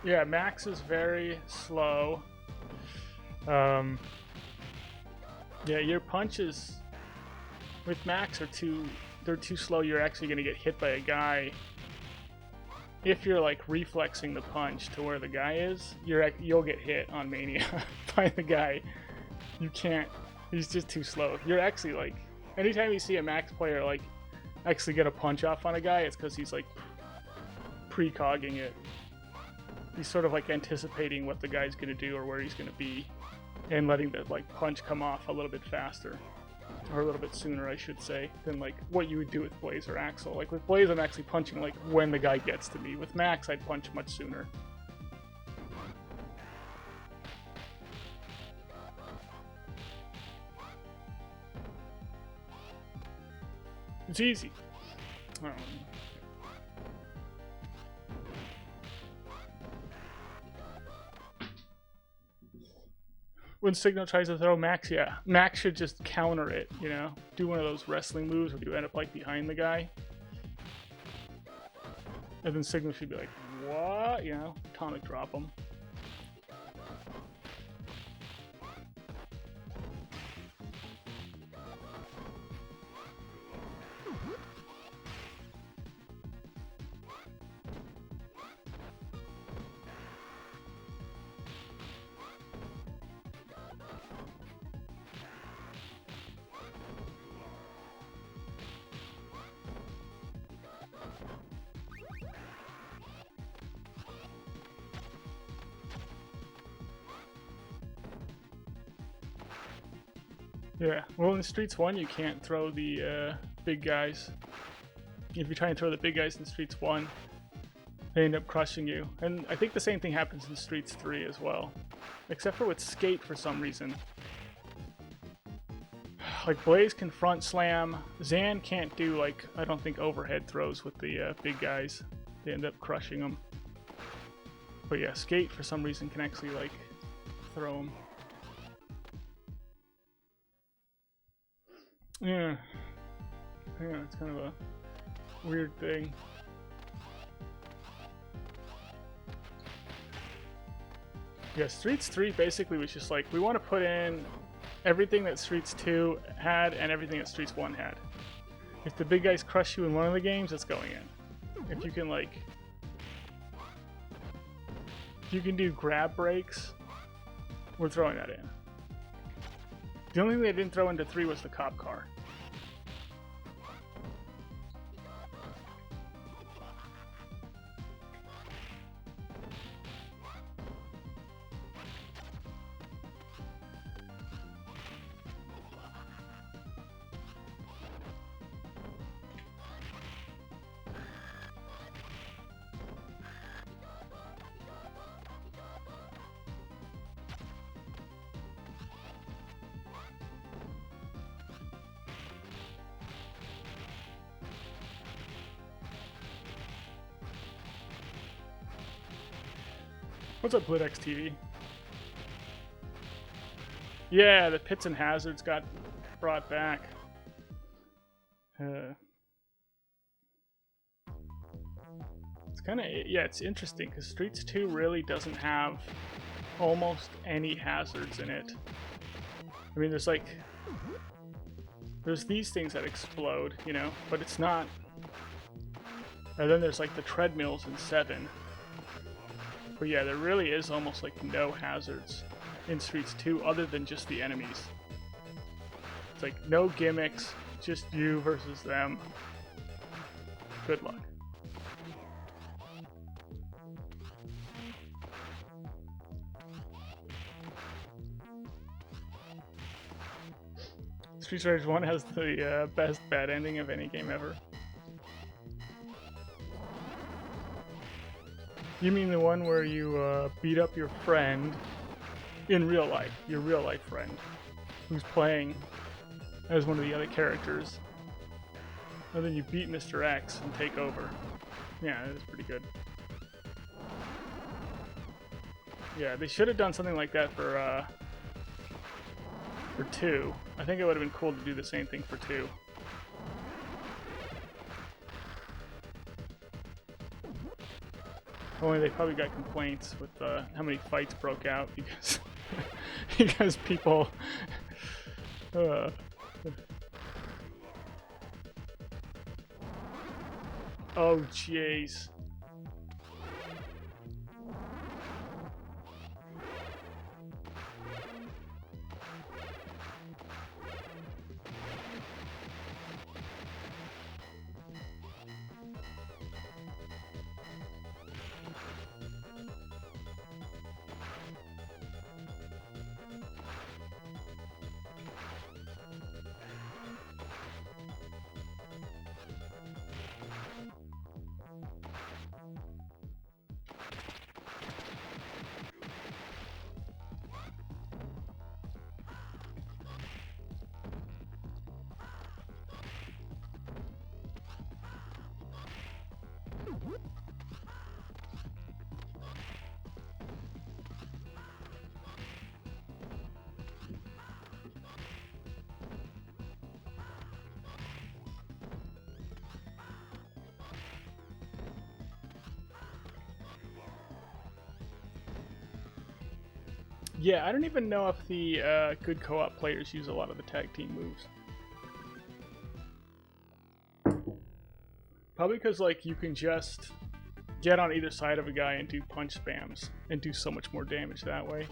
Yeah, Max is very slow. Yeah, your punches with Max are they're too slow. You're actually going to get hit by a guy. If you're like reflexing the punch to where the guy is, you'll get hit on Mania by the guy. You can't. He's just too slow. You're actually like, anytime you see a Max player like actually get a punch off on a guy, it's because he's like precogging it. He's sort of like anticipating what the guy's going to do or where he's going to be, and letting the like punch come off a little bit faster, or a little bit sooner, I should say, than like what you would do with Blaze or Axel. Like with Blaze, I'm actually punching like when the guy gets to me. With Max, I'd punch much sooner. It's easy. When Signal tries to throw Max, yeah, Max should just counter it, you know? Do one of those wrestling moves where you end up like behind the guy. And then Signal should be like, what? You know, atomic drop him. Yeah, well in Streets 1 you can't throw the big guys. If you try and throw the big guys in Streets 1, they end up crushing you. And I think the same thing happens in Streets 3 as well. Except for with Skate for some reason. Like Blaze can front slam. Zan can't do, like, I don't think overhead throws with the big guys. They end up crushing them. But yeah, Skate for some reason can actually, like, throw them. Yeah. Yeah, it's kind of a weird thing. Yeah, Streets 3 basically was just like, we want to put in everything that Streets 2 had and everything that Streets 1 had. If the big guys crush you in one of the games, it's going in. If you can, like... If you can do grab breaks, we're throwing that in. The only thing they didn't throw into 3 was the cop car. What's up, Blitx TV? Yeah, the pits and hazards got brought back. It's kind of, yeah, it's interesting because Streets 2 really doesn't have almost any hazards in it. I mean, there's like, there's these things that explode, you know, but it's not. And then there's like the treadmills in 7. But yeah, there really is almost like no hazards in Streets 2 other than just the enemies. It's like no gimmicks, just you versus them. Good luck. Streets Fighter 1 has the best bad ending of any game ever. You mean the one where you beat up your friend in real life, your real life friend, who's playing as one of the other characters, and then you beat Mr. X and take over. Yeah, that is pretty good. Yeah, they should have done something like that for 2. I think it would have been cool to do the same thing for 2. Only they probably got complaints with how many fights broke out because because people. Oh jeez. Yeah, I don't even know if the good co-op players use a lot of the tag team moves. Probably because, like, you can just get on either side of a guy and do punch spams and do so much more damage that way.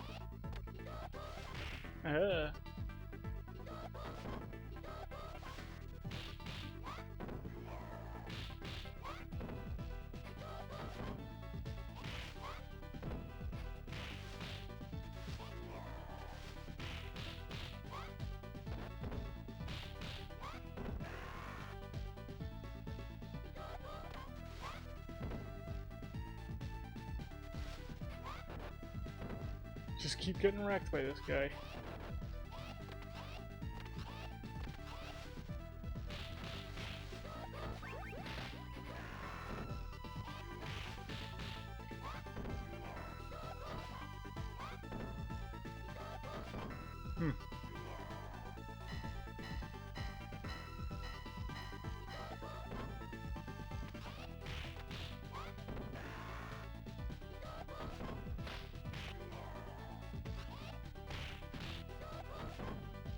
just keep getting wrecked by this guy.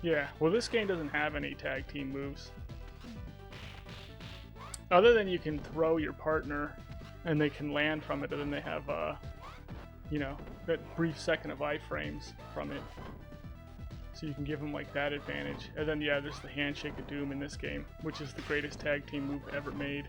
Yeah, well this game doesn't have any tag team moves. Other than you can throw your partner and they can land from it, and then they have, you know, that brief second of iframes from it. So you can give them like that advantage. And then yeah, there's the Handshake of Doom in this game, which is the greatest tag team move ever made.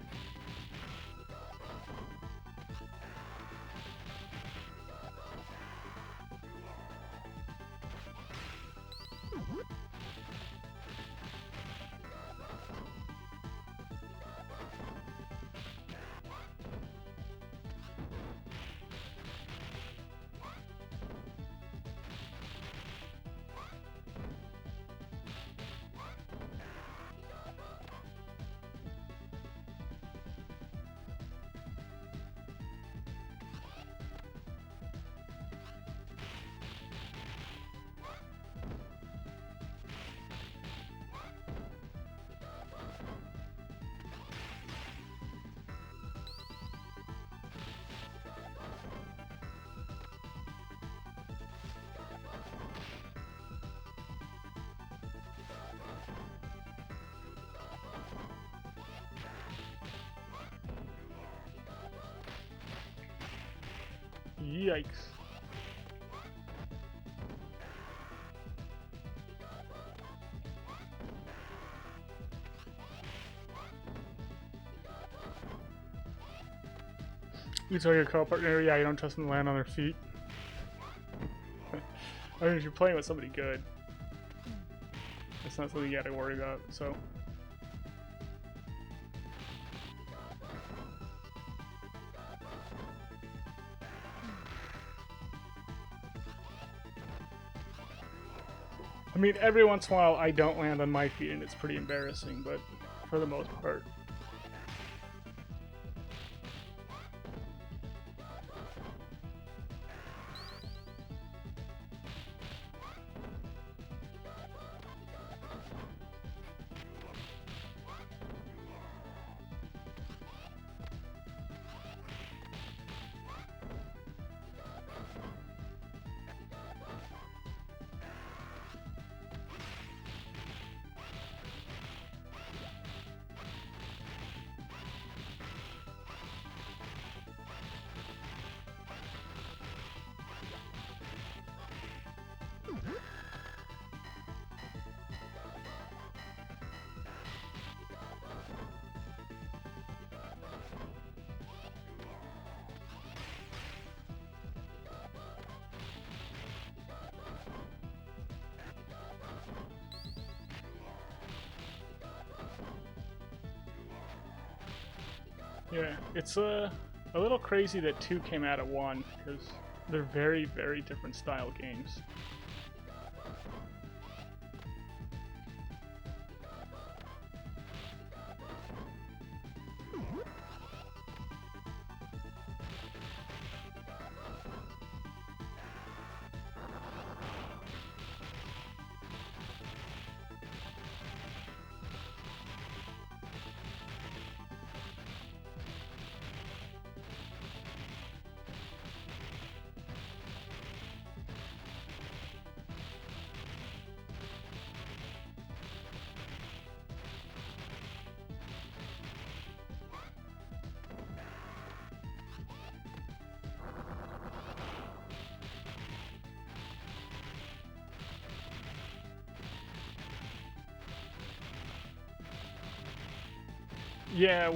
Yikes. You tell your co-partner, yeah, you don't trust them to land on their feet. I mean, if you're playing with somebody good, it's not something you gotta worry about, so. I mean, every once in a while I don't land on my feet and it's pretty embarrassing, but for the most part. Yeah, it's a little crazy that 2 came out of 1, because they're very, very different style games. Yeah,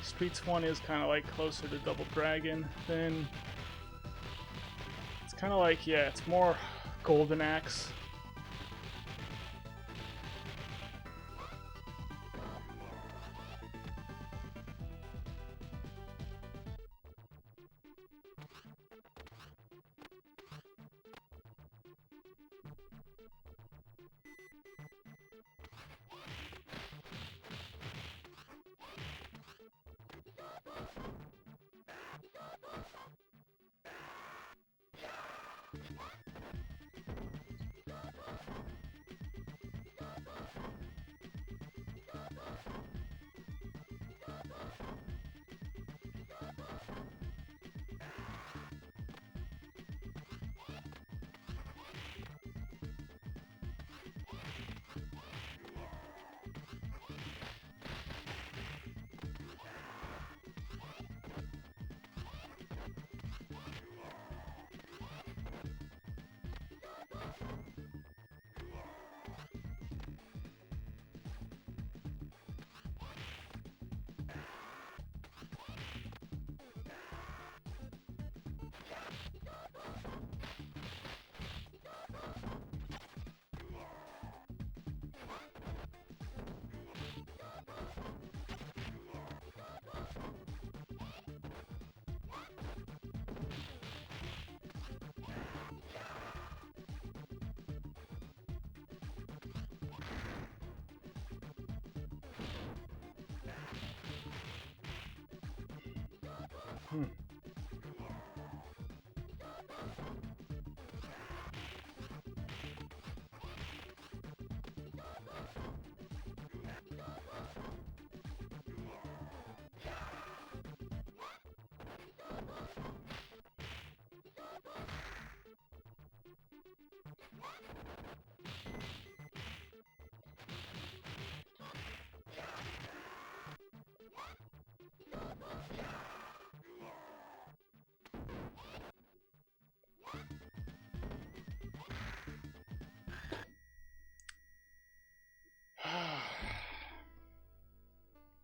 Streets 1 is kind of like closer to Double Dragon, then it's kind of like, yeah, it's more Golden Axe.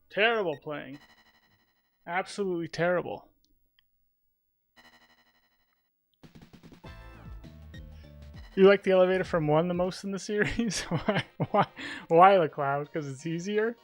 Terrible playing. Absolutely terrible. You like the elevator from 1 the most in the series? Why the cloud? Because it's easier?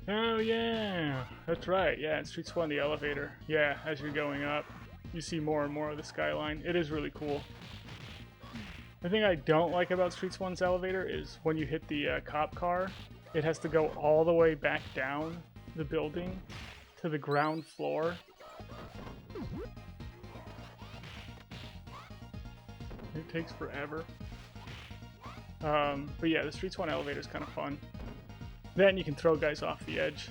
Oh yeah, that's right. Yeah, in Streets 1, the elevator. Yeah, as you're going up, you see more and more of the skyline. It is really cool. The thing I don't like about Streets 1's elevator is when you hit the cop car, it has to go all the way back down the building to the ground floor. It takes forever. But yeah, the Streets 1 elevator is kind of fun. Then you can throw guys off the edge.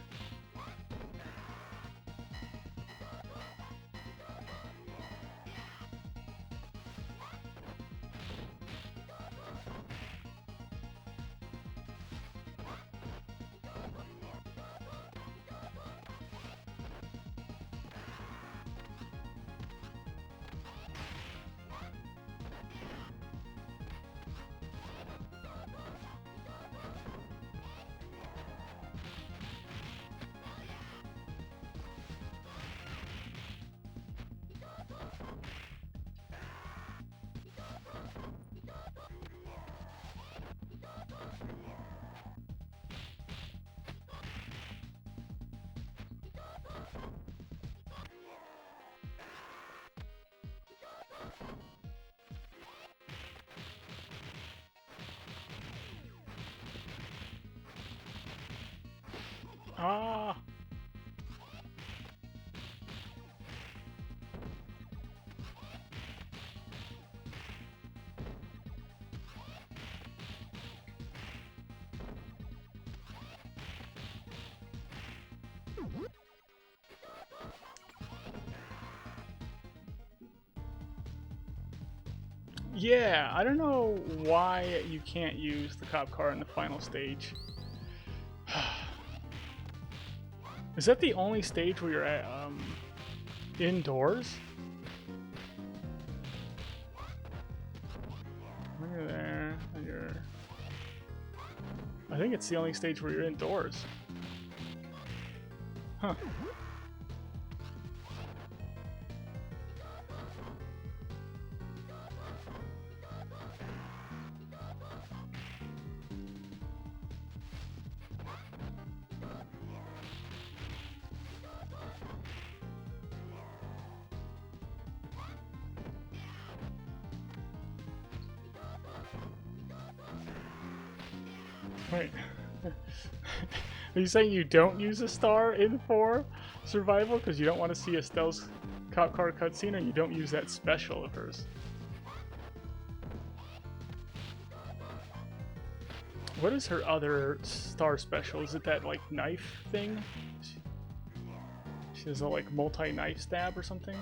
Ah! Yeah, I don't know why you can't use the cop car in the final stage. Is that the only stage where you're at, indoors? When you're there, and you're... I think it's the only stage where you're indoors. Huh. Wait. Are you saying you don't use a star in 4 survival because you don't want to see Estelle's cop car cutscene, or you don't use that special of hers? What is her other star special? Is it that like knife thing? She has a like multi-knife stab or something?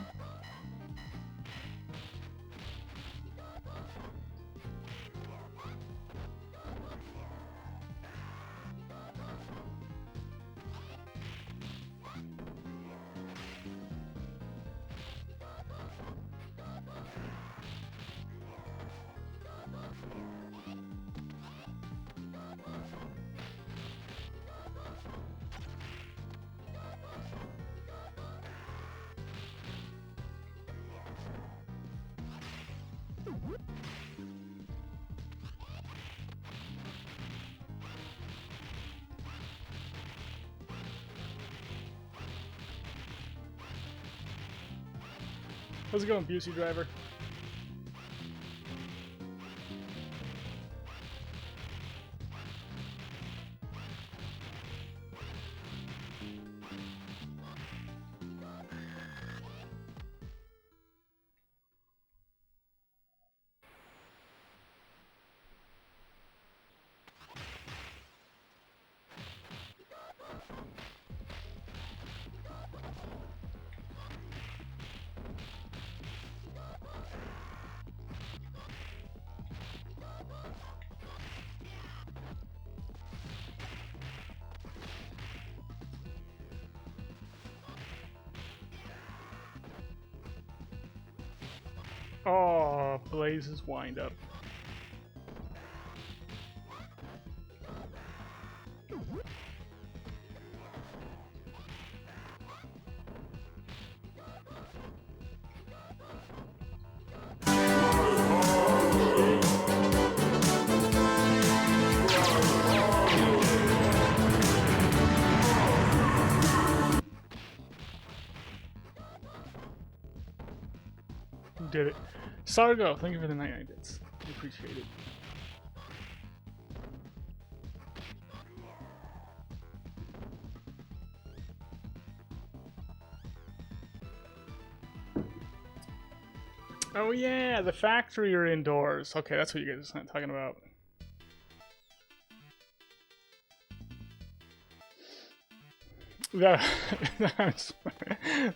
How's it going, Busey driver? Oh, Blaze's wind up. Who did it? Sargo, thank you for the 99 bits. I appreciate it. Oh yeah, the factory or indoors. Okay, that's what you guys are talking about. The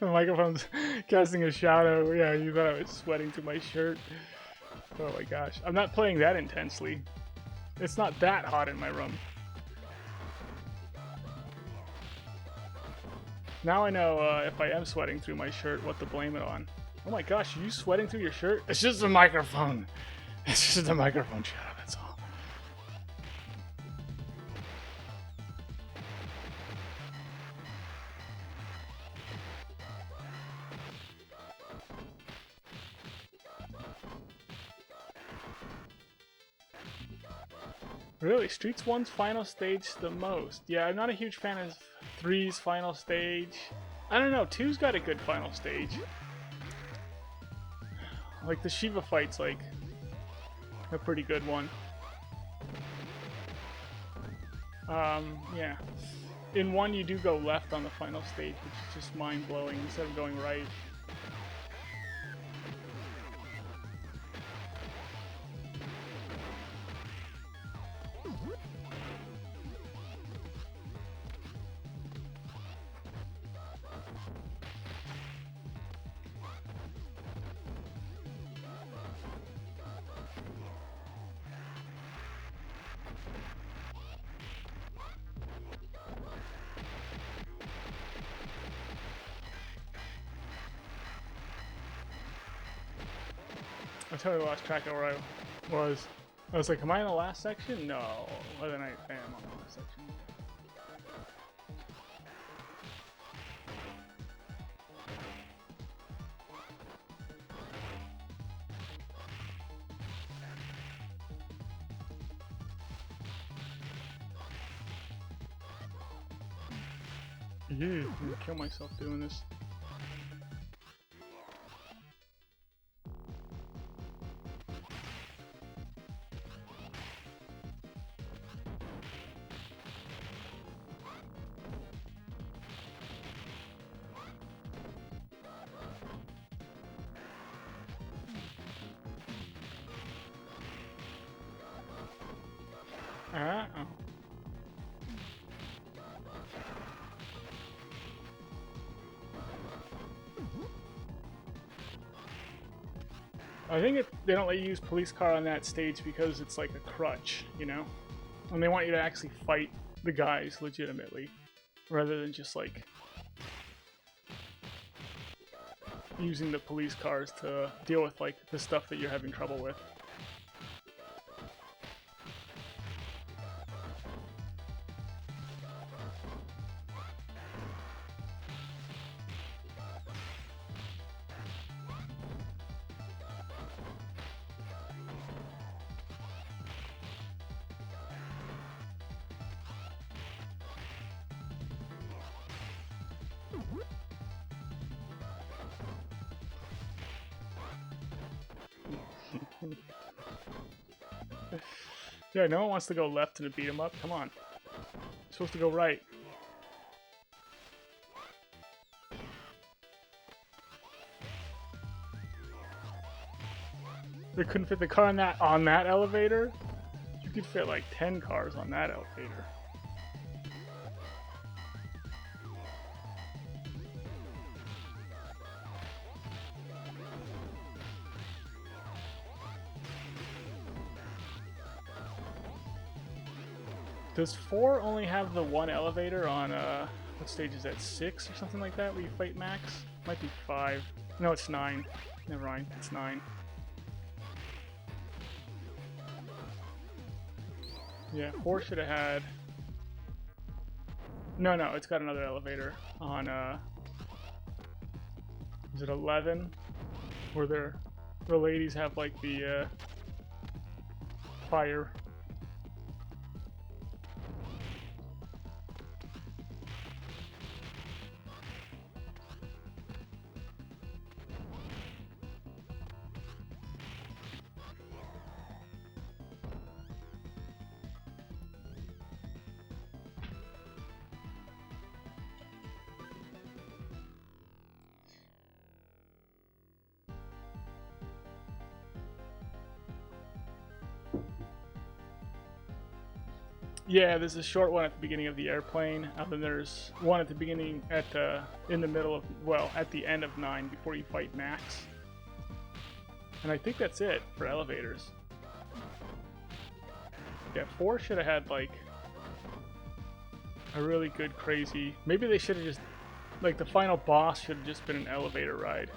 microphone's casting a shadow. Yeah, you thought I was sweating through my shirt. Oh my gosh. I'm not playing that intensely. It's not that hot in my room. Now I know if I am sweating through my shirt, what to blame it on. Oh my gosh, are you sweating through your shirt? It's just a microphone. It's just a microphone shadow, that's all. Really? Streets 1's final stage the most. Yeah, I'm not a huge fan of 3's final stage. I don't know, 2's got a good final stage. Like the Shiva fight's like a pretty good one. Yeah. In 1 you do go left on the final stage, which is just mind-blowing instead of going right. I totally lost track of where I was. I was like, am I in the last section? No. Well, then I am on the last section. Yeah, I'm gonna kill myself doing this. Uh-oh. I think they don't let you use police car on that stage because it's like a crutch, you know? And they want you to actually fight the guys legitimately, rather than just like using the police cars to deal with like the stuff that you're having trouble with. Yeah, no one wants to go left and to beat him up. Come on. You're supposed to go right. They couldn't fit the car on that elevator? You could fit like 10 cars on that elevator. Does 4 only have the one elevator on, what stage is that, 6 or something like that, where you fight Max? Might be 5. No, it's 9. Never mind, it's 9. Yeah, 4 should have had... No, it's got another elevator on, is it 11? Where the ladies have, like, the, fire... Yeah, there's a short one at the beginning of the airplane, and then there's one at the beginning, in the middle of, well, at the end of 9 before you fight Max. And I think that's it for elevators. Yeah, 4 should have had, like, a really good, crazy... Maybe they should have just... Like, the final boss should have just been an elevator ride.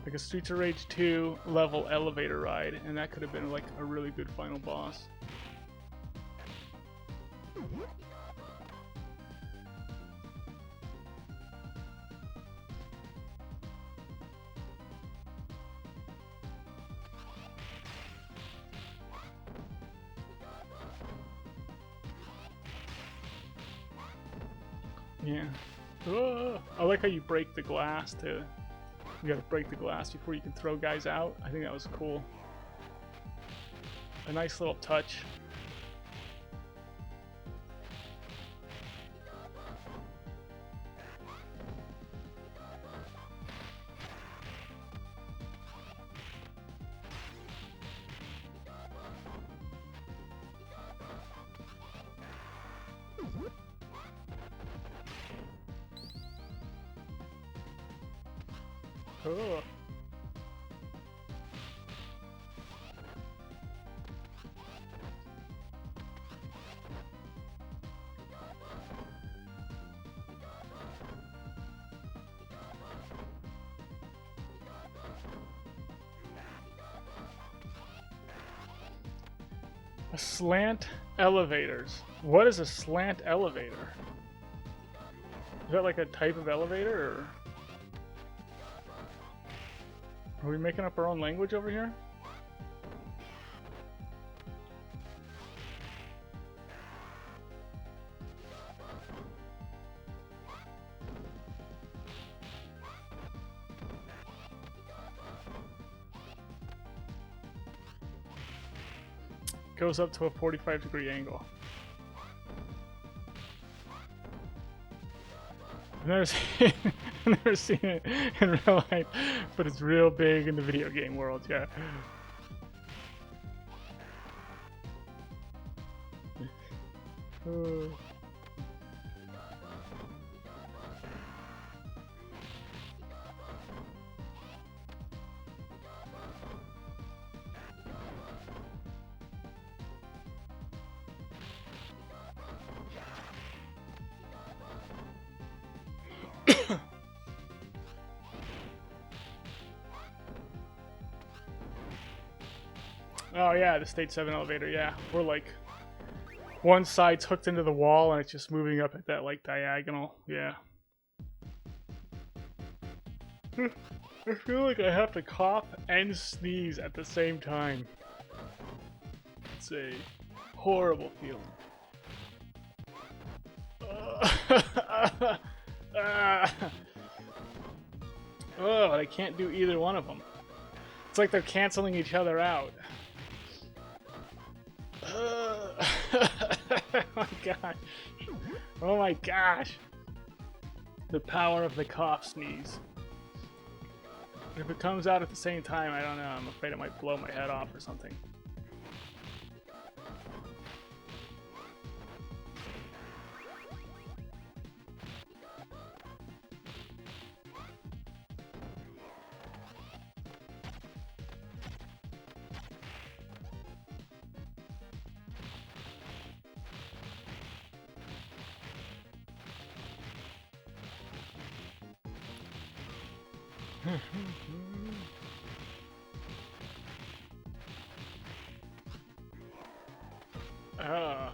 Like a Streets of Rage 2 level elevator ride, and that could have been like a really good final boss. Yeah. I like how you break the glass to... You gotta break the glass before you can throw guys out. I think that was cool. A nice little touch. Oh. A slant elevators. What is a slant elevator? Is that like a type of elevator, or... Are we making up our own language over here? Goes up to a 45-degree angle. I've never seen it in real life, but it's real big in the video game world, yeah. Uh. Oh yeah, the State 7 elevator, yeah. We're like, one side's hooked into the wall and it's just moving up at that like diagonal, yeah. I feel like I have to cough and sneeze at the same time. It's a horrible feeling. Oh, I can't do either one of them. It's like they're canceling each other out. Oh my gosh. Oh my gosh. The power of the cough sneeze. If it comes out at the same time, I don't know. I'm afraid it might blow my head off or something. Ah.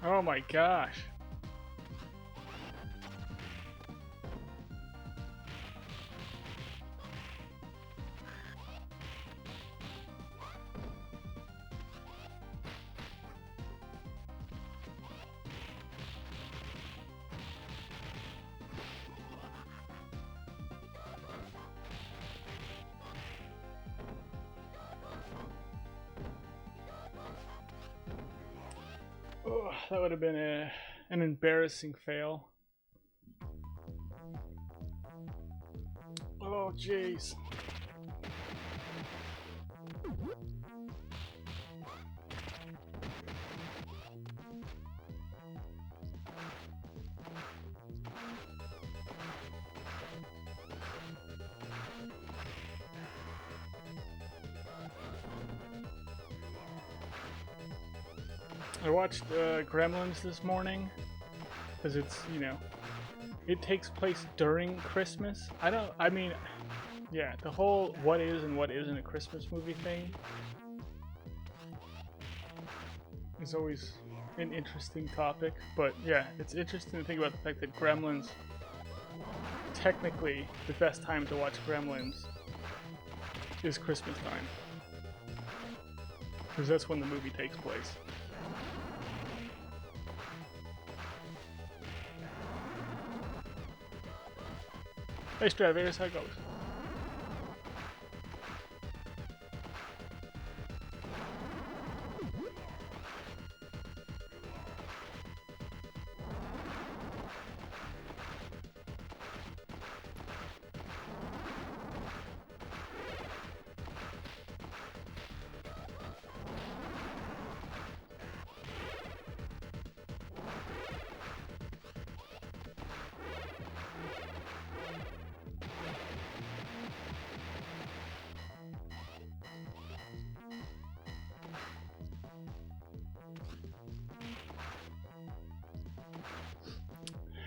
Oh my gosh. Oh, that would have been an embarrassing fail. Oh, jeez. I watched Gremlins this morning because it's, you know, it takes place during Christmas. I mean, yeah, the whole what is and what isn't a Christmas movie thing is always an interesting topic. But yeah, it's interesting to think about the fact that Gremlins, technically, the best time to watch Gremlins is Christmas time. Because that's when the movie takes place. Hey Stradivarius, how it goes?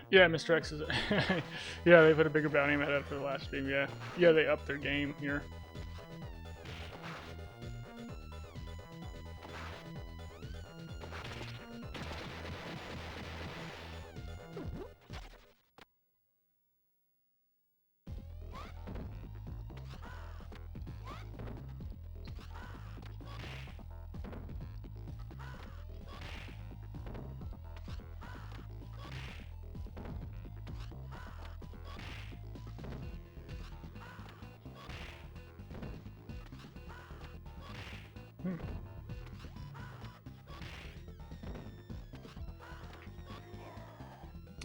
Yeah, Mr. X is. Yeah, they put a bigger bounty on my head after the last stream. Yeah, yeah, they upped their game here.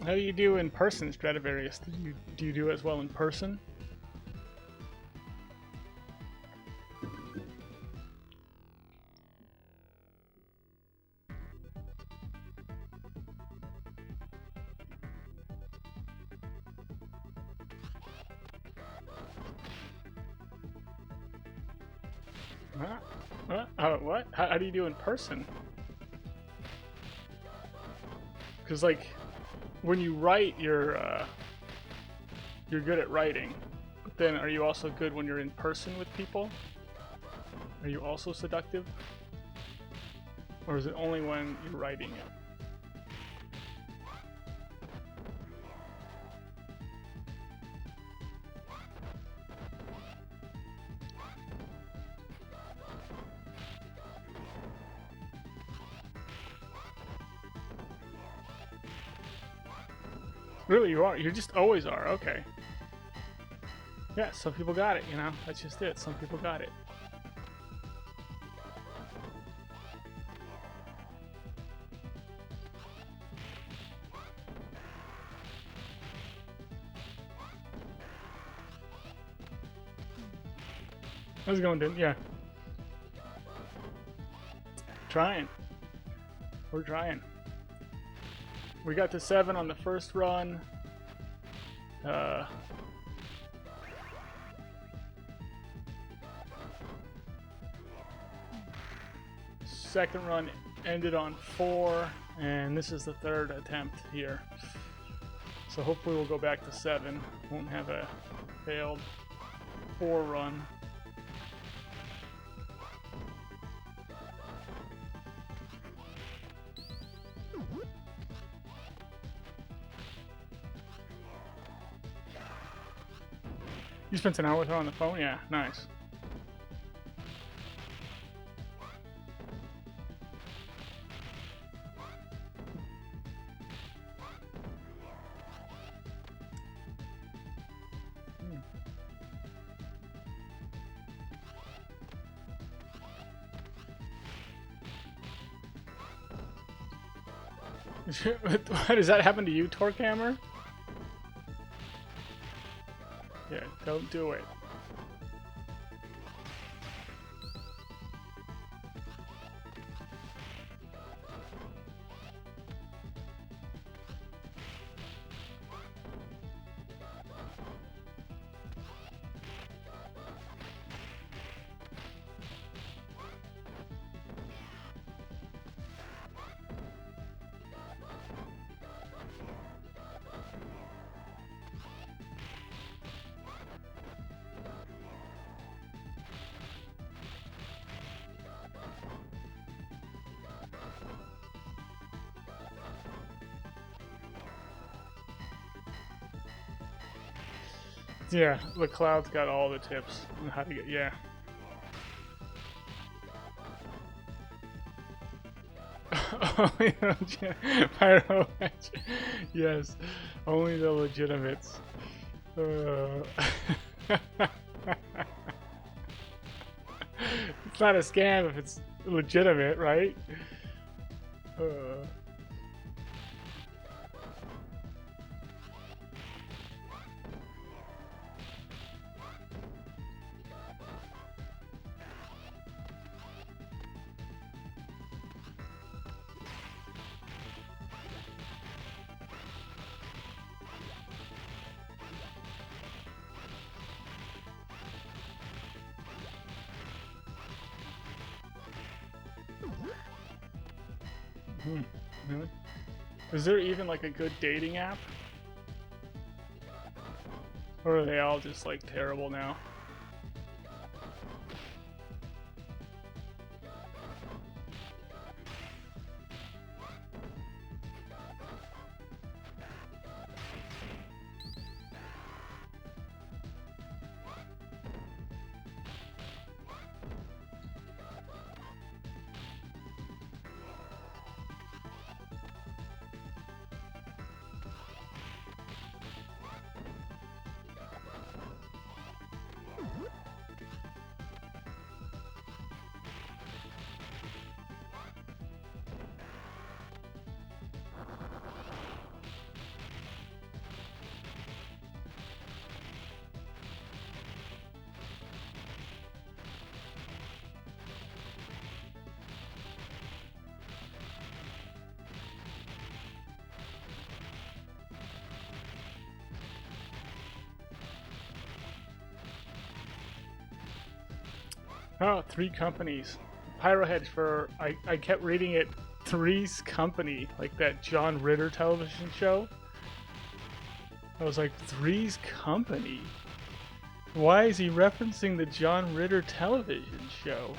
How do you do in person, Stradivarius? Do you do as well in person? What? How do you do in person? Because like, when you write, you're good at writing. But then, are you also good when you're in person with people? Are you also seductive? Or is it only when you're writing it? Really, you are. You just always are. Okay. Yeah, some people got it, you know? That's just it. Some people got it. How's it going, dude? Yeah. Trying. We're trying. We got to 7 on the first run. Second run ended on 4, and this is the third attempt here. So hopefully we'll go back to 7. Won't have a failed 4 run. You spent an hour with her on the phone? Yeah, nice. What, does that happen to you, Torque Hammer? Yeah, don't do it. Yeah, the cloud's got all the tips on how to get, yeah. Only the pyro match. Yes, only the legitimates. It's not a scam if it's legitimate, right? Really? Is there even like a good dating app? Or are they all just like terrible now? Oh, 3 companies. Pyro Hedge for, I kept reading it, Three's Company, like that John Ritter television show. I was like, Three's Company? Why is he referencing the John Ritter television show?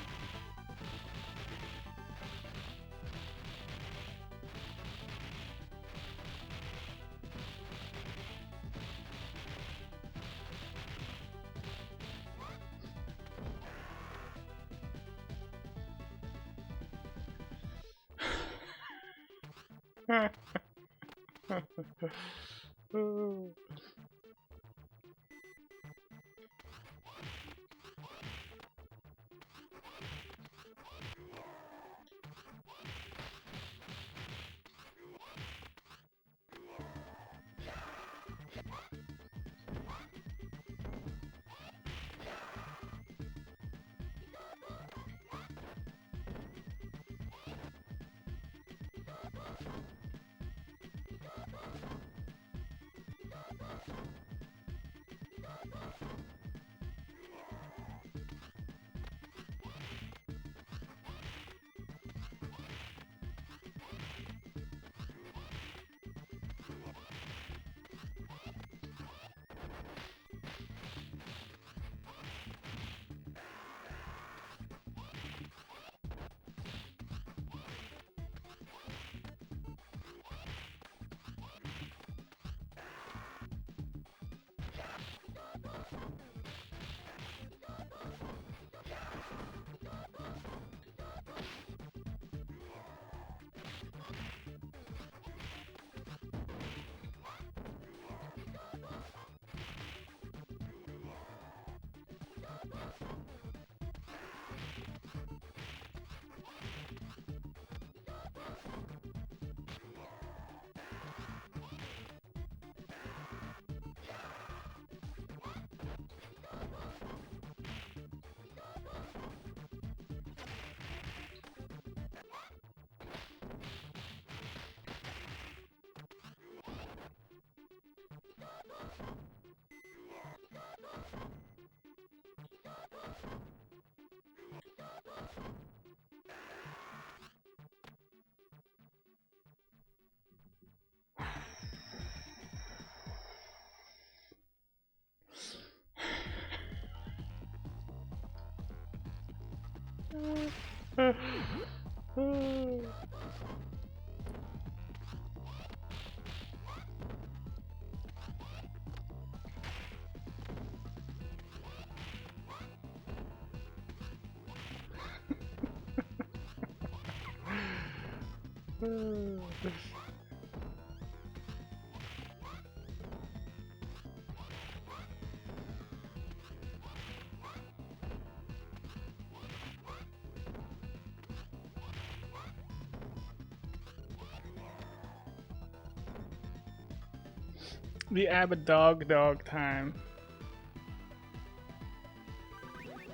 The Abbott dog time.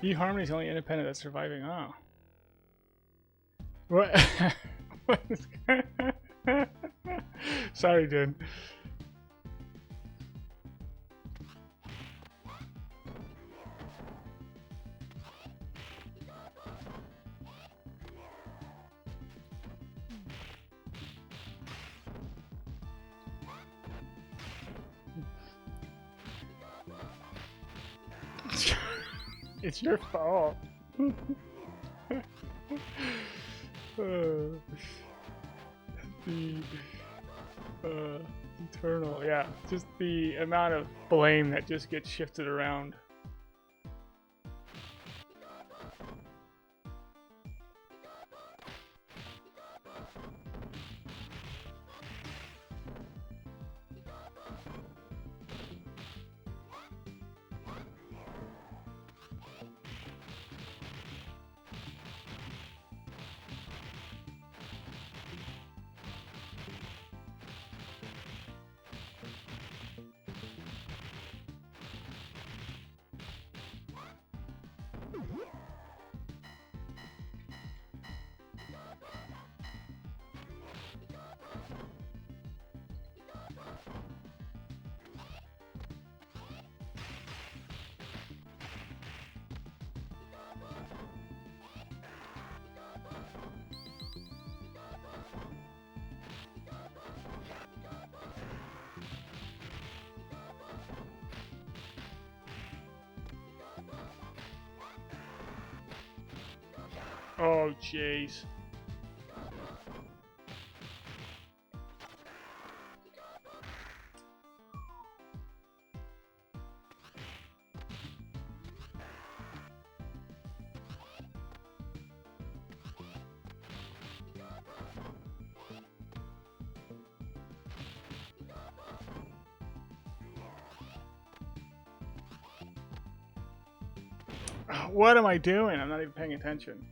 eHarmony's the only independent that's surviving. Oh. What? What is Sorry, dude. It's your fault. The eternal, yeah, just the amount of blame that just gets shifted around. Oh, jeez. What am I doing? I'm not even paying attention.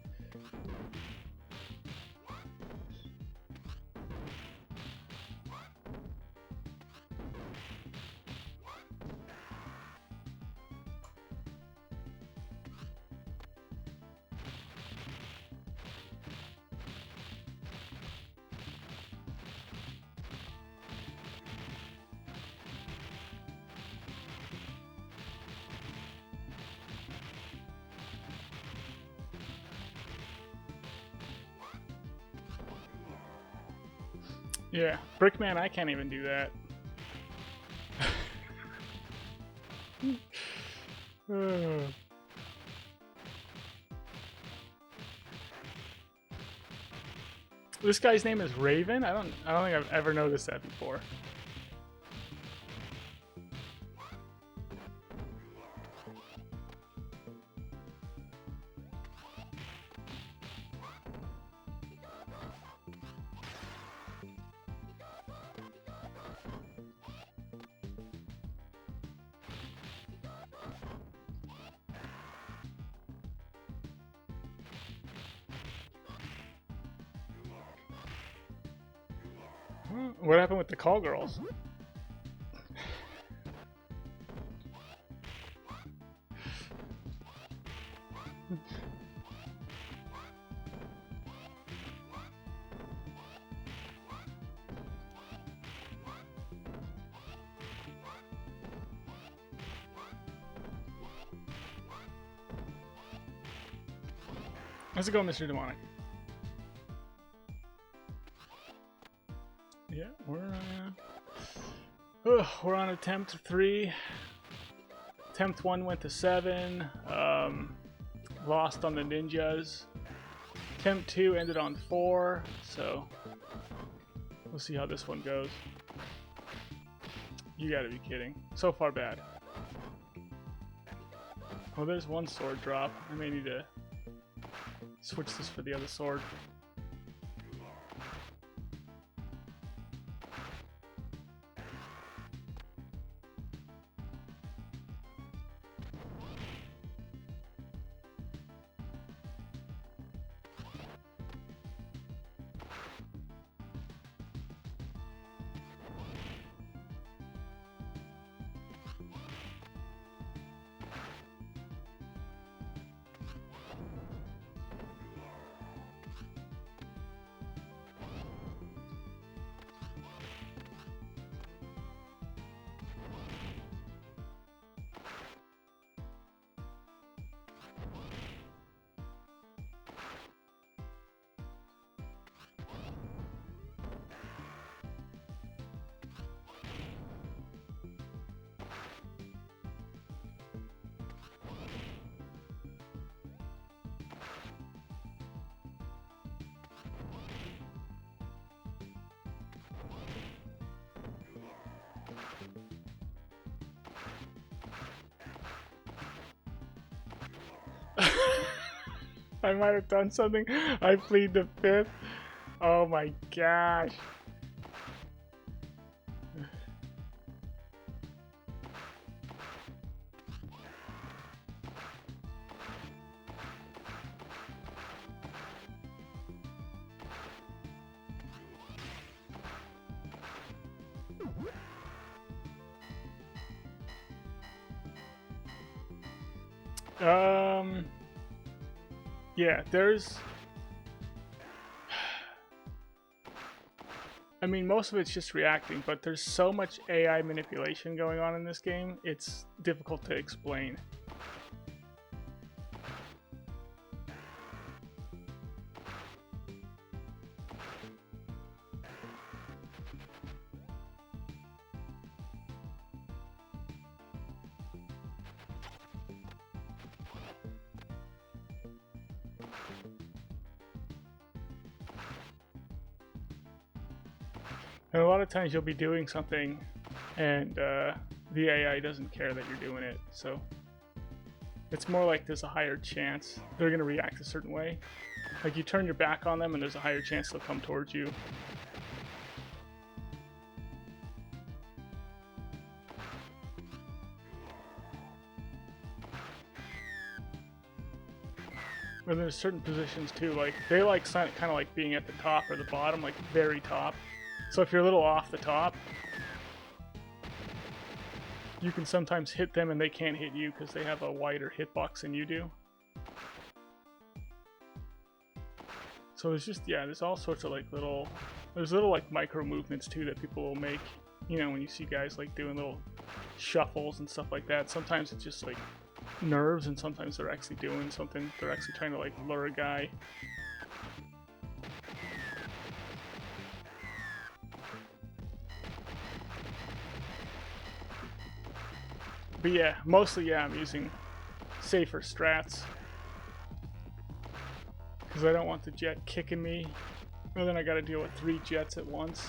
Yeah, Brickman, I can't even do that. This guy's name is Raven? I don't think I've ever noticed that before. What happened with the call girls? How's it going, Mr. Demonic? Yeah, we're on attempt 3. Attempt 1 went to 7. Lost on the ninjas. Attempt 2 ended on 4. So we'll see how this one goes. You gotta be kidding. So far bad. Well, there's one sword drop. I may need to switch this for the other sword. I might have done something. I plead the fifth. Oh my gosh. Yeah, there's... I mean, most of it's just reacting, but there's so much AI manipulation going on in this game, it's difficult to explain. And a lot of times you'll be doing something and the AI doesn't care that you're doing it, so it's more like there's a higher chance they're going to react a certain way. Like you turn your back on them and there's a higher chance they'll come towards you. And there's certain positions too, like they like kind of like being at the top or the bottom, like very top. So if you're a little off the top, you can sometimes hit them and they can't hit you because they have a wider hitbox than you do. So there's just, yeah, there's all sorts of like little like micro movements too that people will make. You know, when you see guys like doing little shuffles and stuff like that, sometimes it's just like nerves and sometimes they're actually doing something. They're actually trying to like lure a guy. But yeah, mostly, yeah, I'm using safer strats. Because I don't want the jet kicking me. And then I gotta deal with 3 jets at once.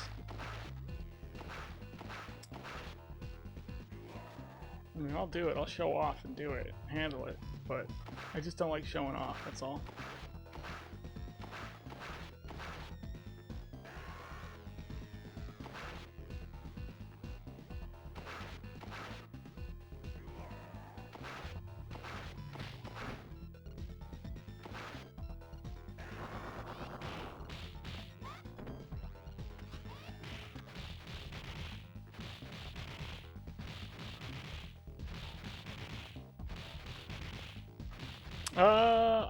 I mean, I'll do it. I'll show off and do it. Handle it. But I just don't like showing off, that's all.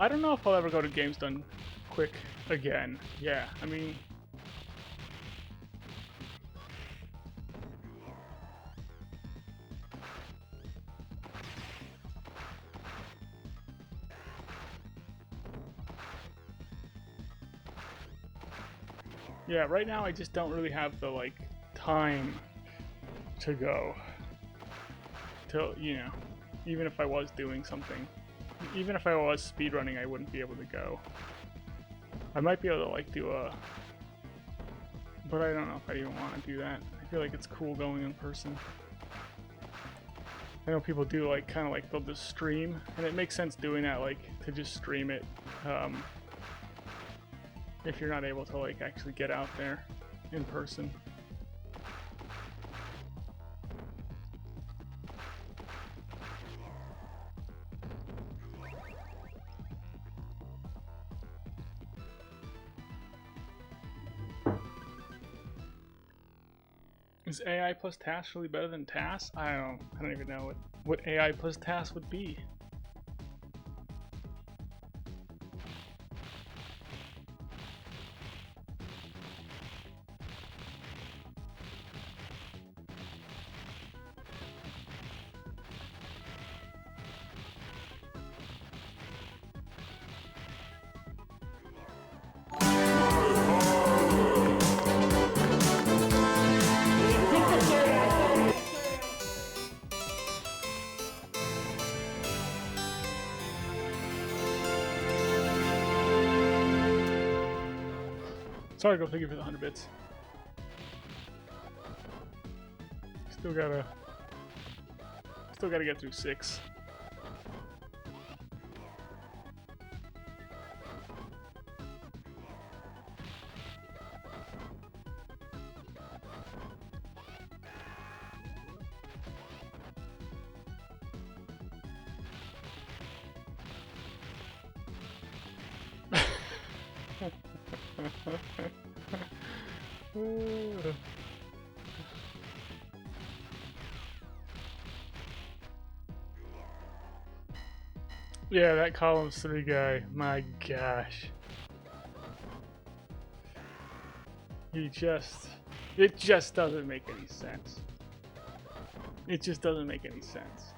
I don't know if I'll ever go to Games Done Quick again. Yeah, I mean... Yeah, right now I just don't really have the, like, time to go. Till, you know, even if I was doing something. Even if I was speedrunning, I wouldn't be able to go. I might be able to, like, do a... But I don't know if I even want to do that. I feel like it's cool going in person. I know people do, like, kind of like, they'll just stream. And it makes sense doing that, like, to just stream it. If you're not able to, like, actually get out there in person. Is AI plus tasks really better than tasks? I don't even know what AI plus tasks would be. Sorry, go figure for the 100 bits. Still gotta get through 6. Yeah, that columns 3 guy, my gosh. It just doesn't make any sense. It just doesn't make any sense.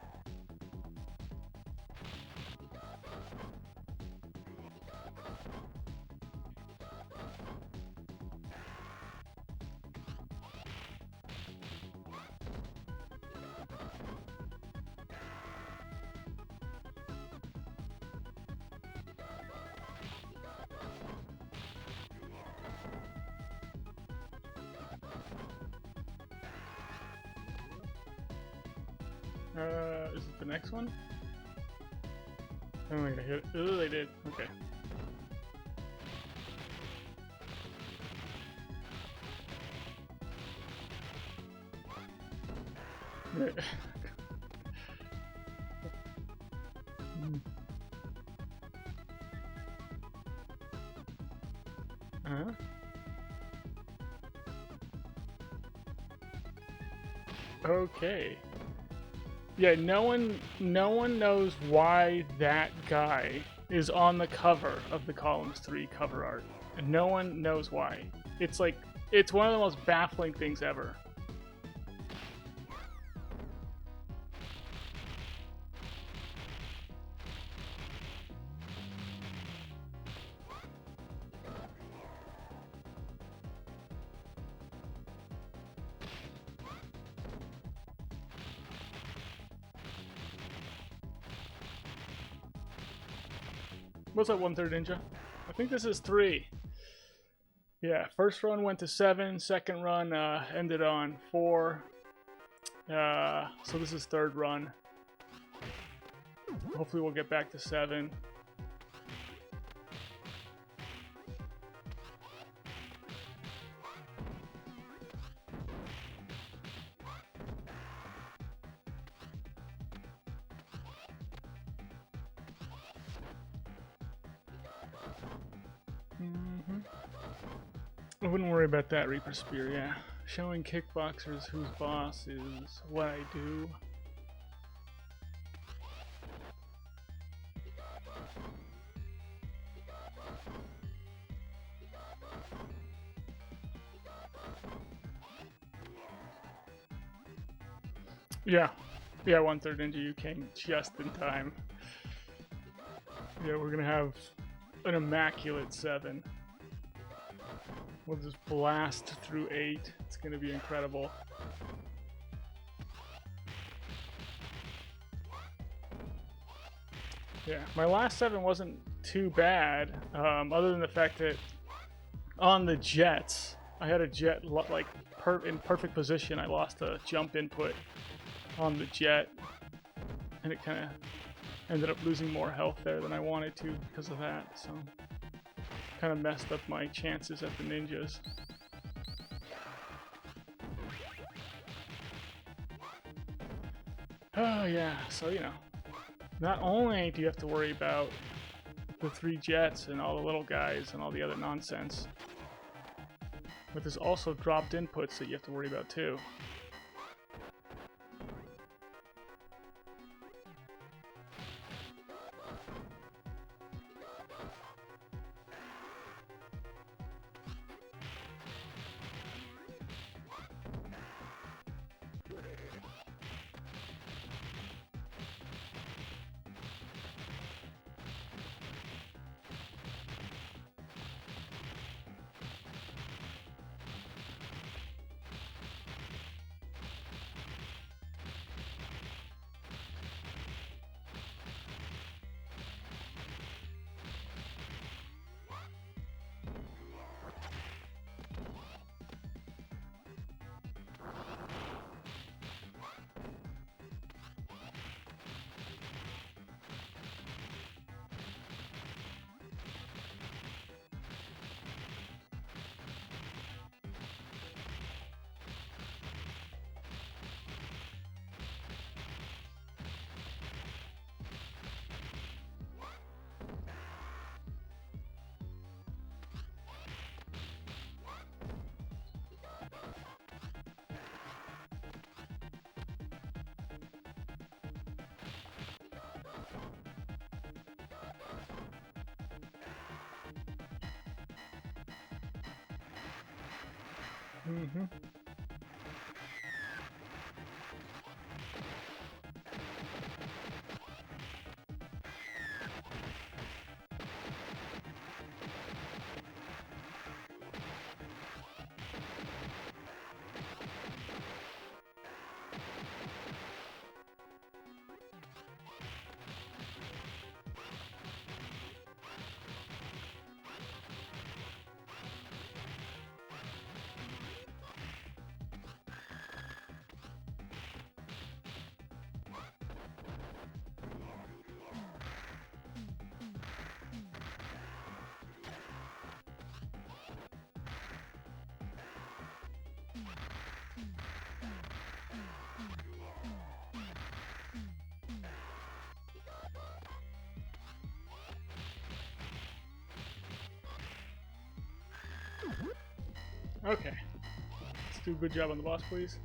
Is it the next one? I don't think I hit it. Oh, they did. Okay. Huh? Okay. Yeah, no one knows why that guy is on the cover of the Columns 3 cover art. And no one knows why. It's like, it's one of the most baffling things ever. What's up, 1/3 Ninja? I think this is 3. Yeah, first run went to 7, second run ended on 4. So this is third run. Hopefully we'll get back to 7. I wouldn't worry about that, Reaper Spear, yeah. Showing kickboxers whose boss is what I do. Yeah, 1/3 Ninja, you came just in time. Yeah, we're gonna have an immaculate 7. We'll just blast through 8. It's gonna be incredible. Yeah, my last 7 wasn't too bad, other than the fact that on the jets, I had a jet like in perfect position. I lost a jump input on the jet, and it kind of ended up losing more health there than I wanted to because of that, so kind of messed up my chances at the ninjas. Oh yeah, so you know, not only do you have to worry about the 3 jets and all the little guys and all the other nonsense, but there's also dropped inputs that you have to worry about too. Mm-hmm. Okay. Let's do a good job on the boss, please.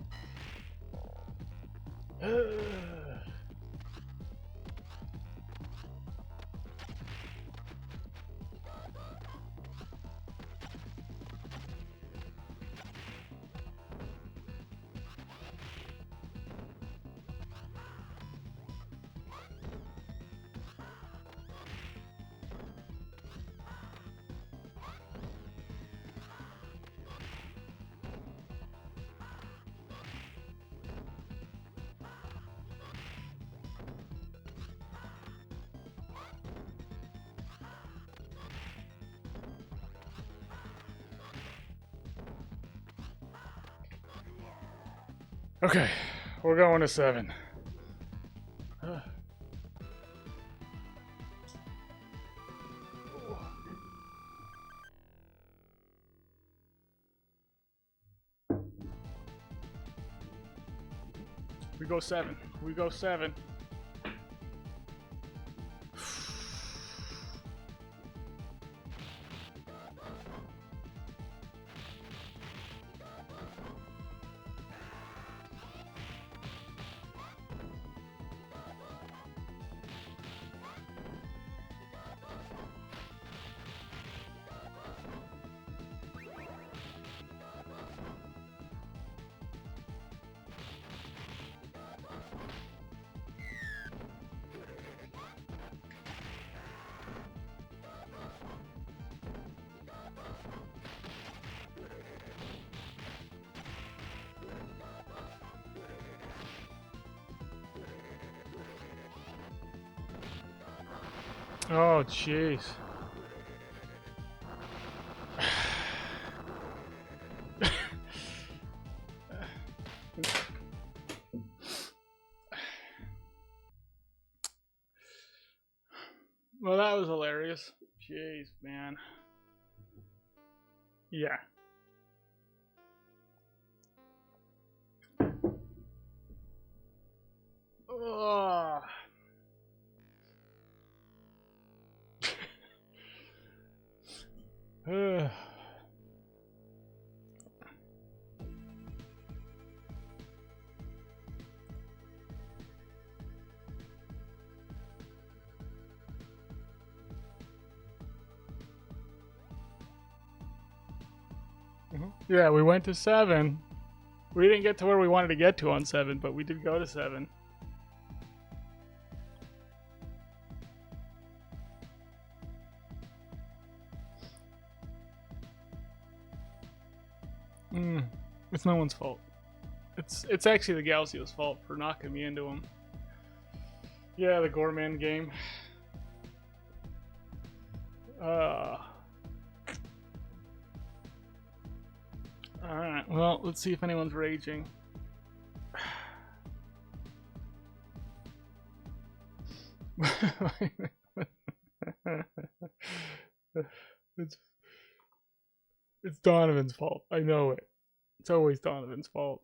Okay, we're going to 7. We go 7. We go 7. Oh, jeez. Well, that was hilarious. Jeez, man. Yeah. Oh. Yeah, we went to 7. We didn't get to where we wanted to get to on 7, but we did go to 7. It's no one's fault. It's actually the Galcio's fault for knocking me into him. Yeah, the Gorman game. Alright, well, let's see if anyone's raging. It's Donovan's fault. I know it. It's always Donovan's fault.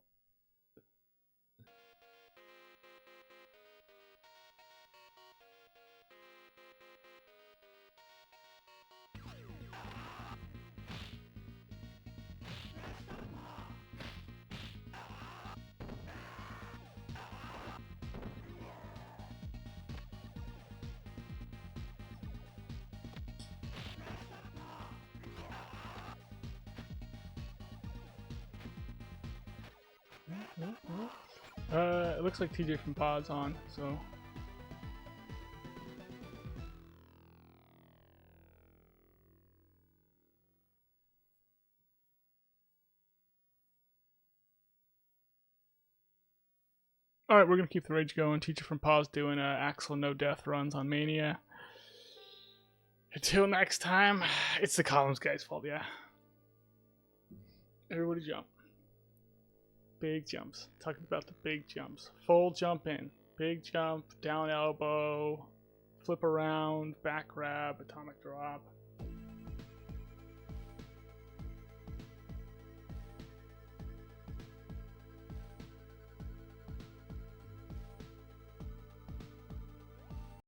It looks like TJ from Pod's on, so. Alright, we're gonna keep the rage going. Teacher from Pod's doing Axel no death runs on Mania. Until next time, it's the Columns guy's fault, yeah. Everybody jump. Big jumps. Talking about the big jumps. Full jump in. Big jump, down elbow, flip around, back grab, atomic drop.